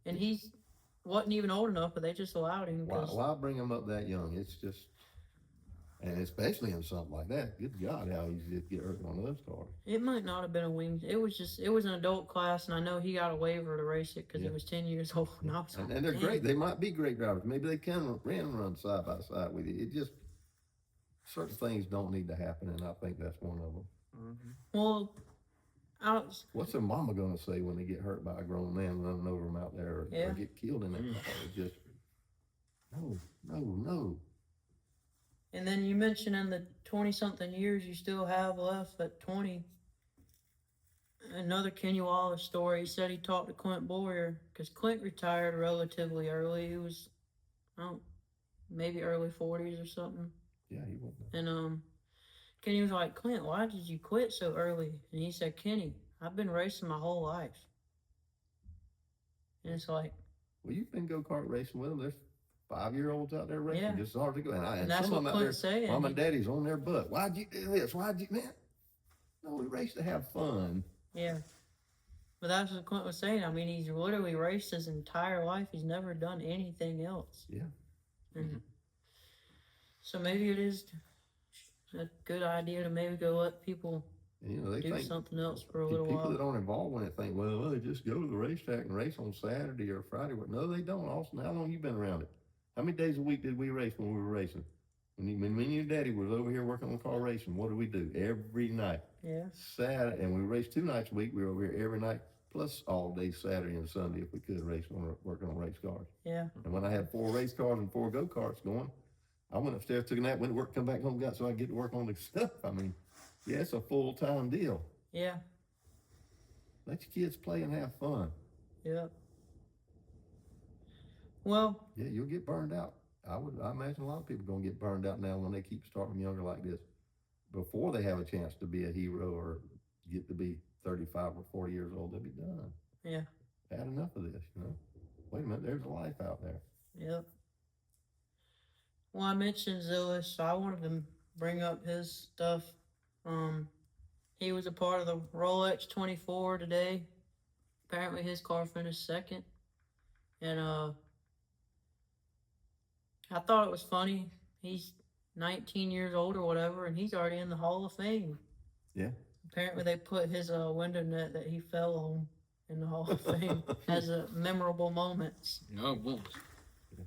And he wasn't even old enough, but they just allowed him. Why bring him up that young? It's just, and especially in something like that. Good God, how easy it get hurt in one of those cars. It might not have been a wing. It was an adult class, and I know he got a waiver to race it because he was 10 years old. And I was like, and they're great. They might be great drivers. Maybe they can run side by side with you. It just, certain things don't need to happen, and I think that's one of them. Well, what's their mama gonna say when they get hurt by a grown man running over them out there or get killed in that car? It's just, no. And then you mentioned in the 20-something years you still have left at 20. Another Kenny Wallace story. He said he talked to Clint Boyer because Clint retired relatively early. He was, maybe early 40s or something. Yeah, he was. And Kenny was like, Clint, why did you quit so early? And he said, Kenny, I've been racing my whole life. And it's like, well, you've been go-kart racing with them. There's 5-year-olds out there racing. Yeah. Just hard to go. And that's some what of them Clint's out there, saying. Mom and Daddy's on their butt. Why'd you do this? Why'd you, man? No, we race to have fun. Yeah. But that's what Clint was saying. I mean, he's literally raced his entire life. He's never done anything else. Yeah. And so maybe it is a good idea to maybe go let people they do think something else for a little people while. that aren't involved in it think, well, they just go to the racetrack and race on Saturday or Friday. No, they don't. Austin, how long you been around it? How many days a week did we race when we were racing? When me and your daddy was over here working on car racing, what did we do? Every night. Yeah. Saturday, and we raced 2 nights a week. We were over here every night, plus all day Saturday and Sunday if we could working on race cars. Yeah. And when I had 4 race cars and 4 go-karts going, I went upstairs, took a nap, went to work, come back home, so I could get to work on the stuff. I mean, yeah, it's a full-time deal. Yeah. Let your kids play and have fun. Yep. Well. Yeah, you'll get burned out. I imagine a lot of people are going to get burned out now when they keep starting younger like this. Before they have a chance to be a hero or get to be 35 or 40 years old, they'll be done. Yeah. Had enough of this, Wait a minute, there's a life out there. Yep. Well, I mentioned Zilisch, so I wanted to bring up his stuff. He was a part of the Rolex 24 today. Apparently his car finished second. And I thought it was funny. He's 19 years old or whatever, and he's already in the Hall of Fame. Yeah. Apparently they put his window net that he fell on in the Hall of Fame as a memorable moments. Oh, boy.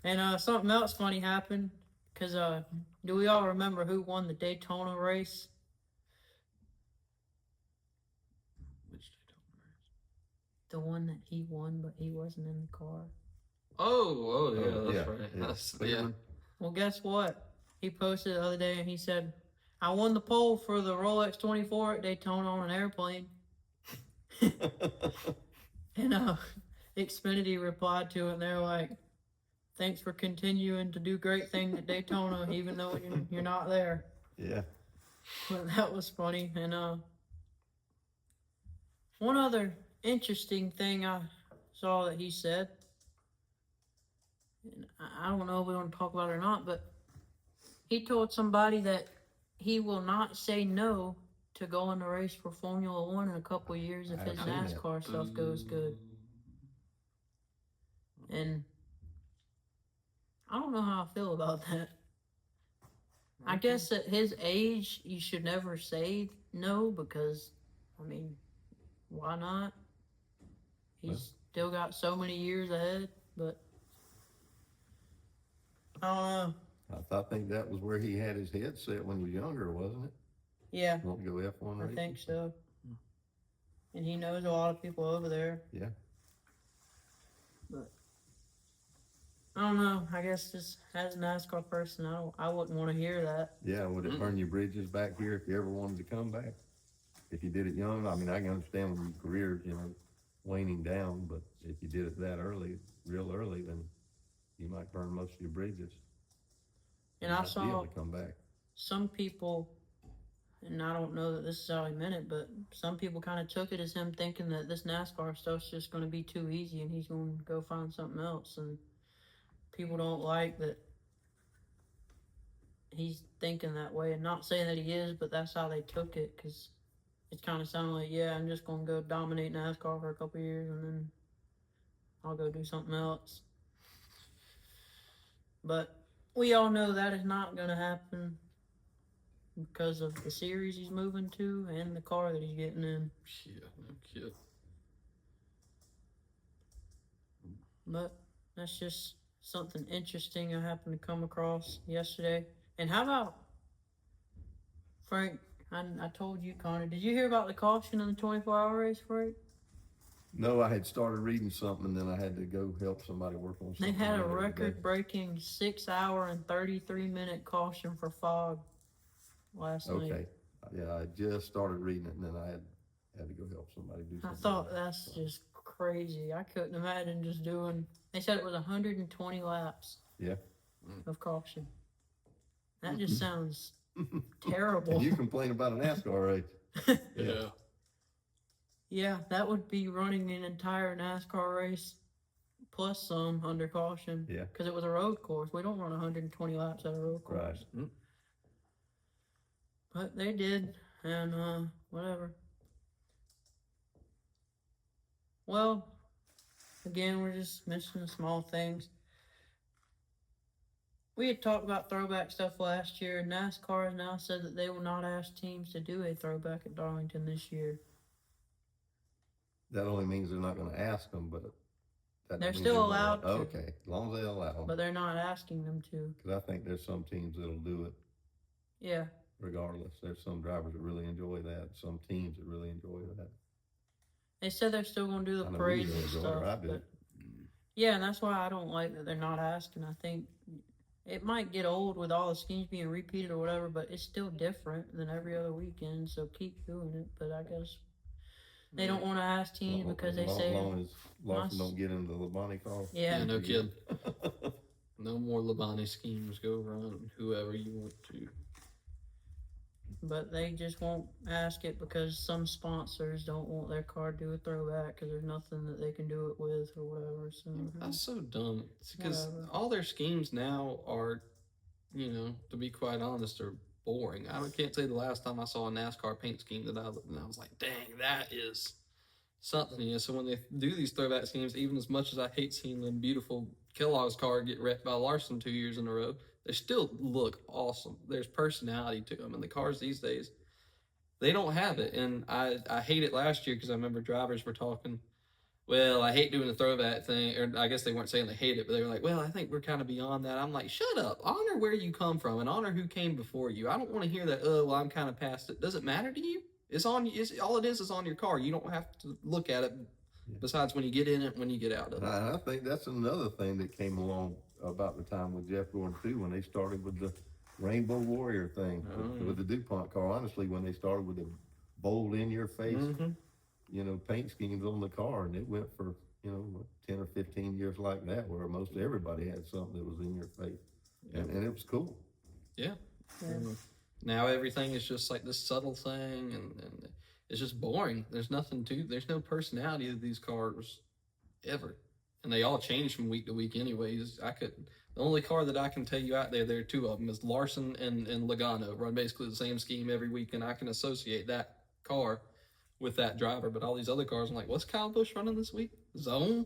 And something else funny happened, because do we all remember who won the Daytona race? Which Daytona race? The one that he won, but he wasn't in the car. Oh, yeah, that's yeah, right. yeah. Yeah. Well, guess what? He posted the other day and he said, I won the poll for the Rolex 24 at Daytona on an airplane. And Xfinity replied to it, and they're like, thanks for continuing to do great things at Daytona, even though you're not there. Yeah. But that was funny. And one other interesting thing I saw that he said, and I don't know if we want to talk about it or not, but he told somebody that he will not say no to going to race for Formula One in a couple of years if his NASCAR stuff goes good. And I don't know how I feel about that. I guess at his age, you should never say no because, I mean, why not? He's still got so many years ahead, but I don't know. I think that was where he had his head set when he was younger, wasn't it? Yeah, Want to go F1 I racing? think so. And he knows a lot of people over there. Yeah. But I don't know. I guess just as a NASCAR person, I wouldn't want to hear that. Yeah, would it burn your bridges back here if you ever wanted to come back? If you did it young, I mean, I can understand when your career's, waning down, but if you did it that early, real early, then you might burn most of your bridges. And I Not be able saw to come back. some people, and I don't know that this is how he meant it, but some people kind of took it as him thinking that this NASCAR stuff's just going to be too easy and he's going to go find something else. And people don't like that he's thinking that way. And not saying that he is, but that's how they took it, because it kind of sounded like, yeah, I'm just going to go dominate NASCAR for a couple of years and then I'll go do something else. But we all know that is not going to happen because of the series he's moving to and the car that he's getting in. Yeah, no kid. But that's just something interesting I happened to come across yesterday. And how about, Frank, I told you, Connor, did you hear about the caution in the 24-hour race, Frank? No, I had started reading something and then I had to go help somebody work on They something. had a the other day. record-breaking 6-hour and 33-minute caution for fog last night. Okay. Yeah, I just started reading it and then I had to go help somebody do I something. thought that's just crazy. I couldn't imagine just doing. They said it was 120 laps. Yeah. Of caution. That just sounds terrible. And you complain about a NASCAR race. Yeah. Yeah, that would be running an entire NASCAR race plus some under caution. Yeah. Because it was a road course. We don't run 120 laps at a road course. Right. But they did, and whatever. Well, again, we're just mentioning small things. We had talked about throwback stuff last year. NASCAR has now said that they will not ask teams to do a throwback at Darlington this year. That only means they're not going to ask them, but that They're means still gonna- allowed to. Okay, as long as they allow them. But they're not asking them to. Because I think there's some teams that'll do it Yeah. regardless. There's some drivers that really enjoy that. Some teams that really enjoy that. They said they're still going to do I the know we parades really and enjoy stuff. it. I do. But yeah, and that's why I don't like that they're not asking. I think it might get old with all the schemes being repeated or whatever, but it's still different than every other weekend, so keep doing it. But I guess they don't want to ask teams because they say... As long as Larson Must- don't get into the Bonnie car. Yeah. No kid. No more Labonte schemes. Go run whoever you want to. But they just won't ask it because some sponsors don't want their car to do a throwback because there's nothing that they can do it with or whatever. So That's so dumb. Because Whatever. all their schemes now are, to be quite honest, are boring. I can't say the last time I saw a NASCAR paint scheme that I looked and I was like, dang, that is something. So when they do these throwback schemes, even as much as I hate seeing the beautiful Kellogg's car get wrecked by Larson 2 years in a row, they still look awesome. There's personality to them. And the cars these days, they don't have it. And I hate it last year because I remember drivers were talking, well, I hate doing the throwback thing. Or I guess they weren't saying they hate it, but they were like, well, I think we're kind of beyond that. I'm like, shut up. Honor where you come from and honor who came before you. I don't want to hear that, oh, well, I'm kind of past it. Does it matter to you? All it is on your car. You don't have to look at it besides when you get in it, when you get out of it. I think that's another thing that came along about the time with Jeff Gordon too, when they started with the Rainbow Warrior thing with the DuPont car. Honestly, when they started with the bold in your face, paint schemes on the car, and it went for 10 or 15 years like that, where most everybody had something that was in your face, and it was cool. Yeah. Now everything is just like this subtle thing, and it's just boring. There's no personality to these cars ever, and they all change from week to week anyways. The only car that I can tell you out there are two of them, is Larson and Logano, run basically the same scheme every week, and I can associate that car with that driver. But all these other cars, I'm like, what's Kyle Busch running this week? Zone?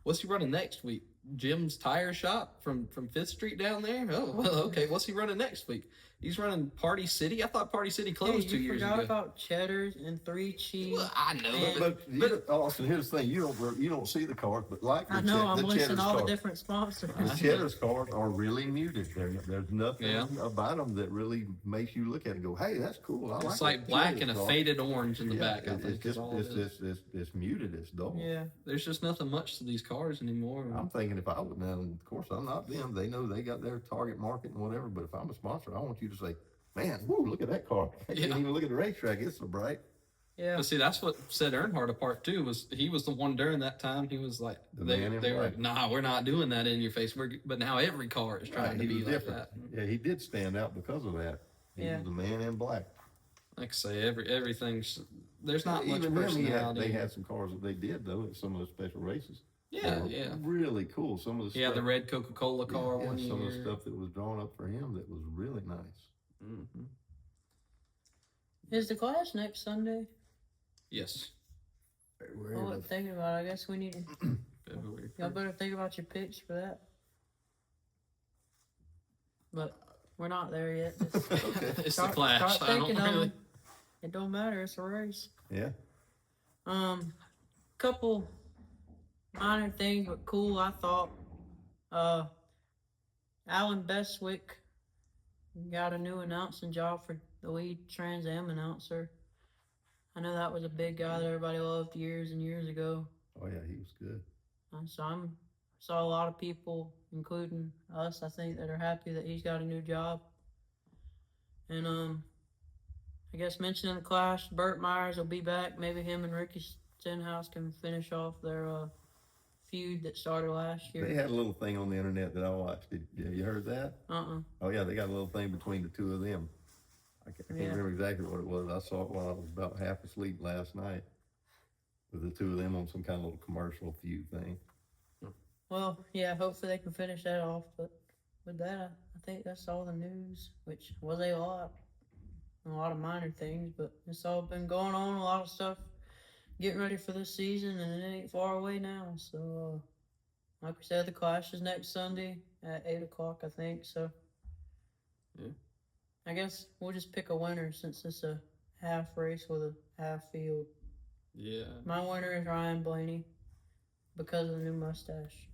What's he running next week? Jim's Tire Shop from 5th Street down there? Oh, well, okay. What's he running next week? He's running Party City. I thought Party City closed 2 years ago. You forgot about Cheddars and 3 Cheese. Well, I know, but Austin, here's the thing: you don't see the cars, but like I know, I'm listing all the different sponsors. The Cheddar's cars are really muted. There's nothing about them that really makes you look at it and go, "Hey, that's cool." It's like black and a faded orange in the back. I think it's muted. It's dull. Yeah, there's just nothing much to these cars anymore. I'm thinking if I would now, of course, I'm not them. They know they got their target market and whatever. But if I'm a sponsor, I want you to say, "Man, woo, look at that car." I can't even look at the racetrack. It's so bright. Yeah. But see, that's what set Earnhardt apart too. He was the one during that time. He was like, they were like, "Nah, we're not doing that in your face." But now every car is trying to be like that. Yeah, he did stand out because of that. He was the man in black. Like I say, everything's there's not much even personality. They had some cars that they did though at some of the special races. Yeah. Really cool. Some of the stuff, the red Coca-Cola car one year. Some of the stuff that was drawn up for him that was really nice. Mm-hmm. Is the class next Sunday? Yes. Well, thinking about it, I guess we need to. Y'all better think about your picks for that. But we're not there yet. It's the clash. It don't matter. It's a race. Yeah. Couple minor things, but cool. I thought. Alan Bestwick got a new announcing job for the lead Trans Am announcer. I know that was a big guy that everybody loved years and years ago. Oh yeah, he was good. So saw a lot of people, including us, I think, that are happy that he's got a new job. And I guess mentioning the clash, Burt Myers will be back. Maybe him and Ricky Stenhouse can finish off their feud that started last year. They had a little thing on the internet that I watched. Have you heard that? Oh yeah, they got a little thing between the two of them. I can't remember exactly what it was. I saw it while I was about half asleep last night with the two of them on some kind of little commercial feud thing. Well, yeah, hopefully they can finish that off. But with that, I think that's all the news, which was a lot of minor things, but it's all been going on, a lot of stuff, getting ready for this season, and it ain't far away now. So, like we said, the clash is next Sunday at 8 o'clock, I think. So, yeah. I guess we'll just pick a winner since it's a half race with a half field. Yeah. My winner is Ryan Blaney because of the new mustache.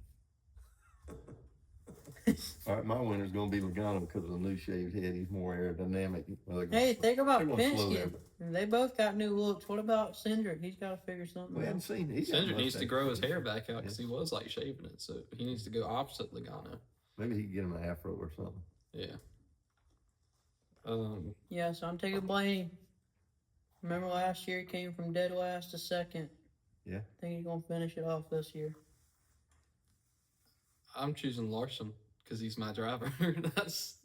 All right, my winner's going to be Logano because of the new shaved head. He's more aerodynamic. Hey, think about Penske. They both got new looks. What about Hendrick? He's got to figure something out. We haven't seen it. Hendrick needs to grow his hair back out because he was like shaving it. So he needs to go opposite Logano. Maybe he can get him an afro or something. Yeah. Yeah, so I'm taking Blaney. Remember last year he came from dead last to second. Yeah. I think he's going to finish it off this year. I'm choosing Larson because he's my driver. That's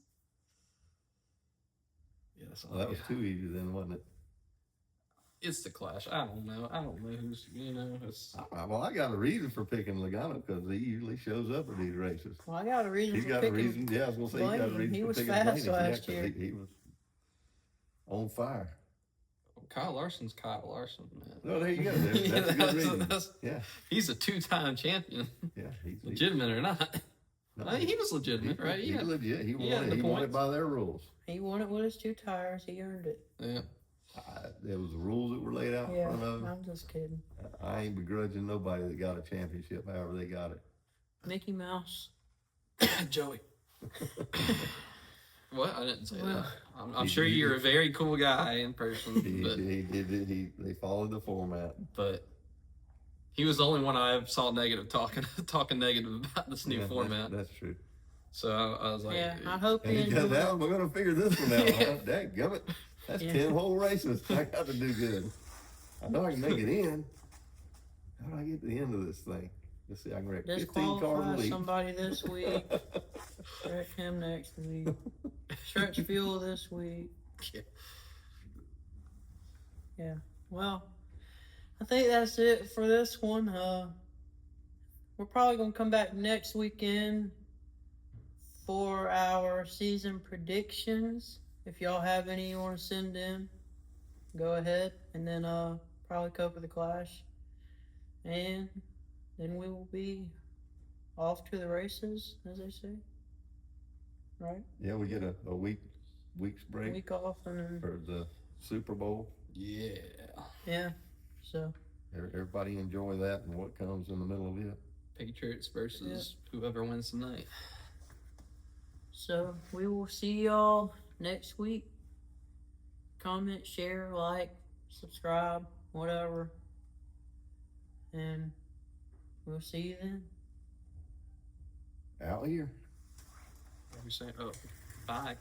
well, that was too easy then, wasn't it? It's the clash. I don't know who's, it's... Well, I got a reason for picking Logano because he usually shows up at these races. Well, I got a reason He's got a reason. Yeah, I was going to say he got a reason for picking Blaney. He was fast last year. He was on fire. Kyle Larson's Kyle Larson, man. Oh, there you go. That's a good reason. Yeah. He's a two-time champion. Yeah. He's legitimate or not. No, I mean, he was legitimate, right? He was legit. He won it by their rules. He won it with his 2 tires. He earned it. Yeah. There was the rules that were laid out in front of him. I'm just kidding. I ain't begrudging nobody that got a championship, however they got it. Mickey Mouse. Joey. What? I didn't say that. I'm sure you're a very cool guy in person. They followed the format. But he was the only one I saw negative talking negative about this new format. That's true. So I was like, Yeah, I hope you And enjoy. now we're gonna figure this one out. Huh? Dadgummit. That's Yeah. 10 whole races. I got to do good. I know I can make it in. How do I get to the end of this thing? Let's see, I can wreck 15 cars Disqualify a week. somebody this week. Stretch him next week. Stretch fuel this week. Yeah. Well, I think that's it for this one. We're probably gonna come back next weekend for our season predictions. If y'all have any you want to send in, go ahead, and then probably cover the Clash, and then we will be off to the races, as they say. Right? Yeah, we get a week's break Week off, and then for the Super Bowl. yeah. yeah. So Everybody enjoy that and what comes in the middle of it. Patriots versus whoever wins tonight. So we will see y'all next week. Comment, share, like, subscribe, whatever. And we'll see you then. Out here. What are we saying? Oh, bye.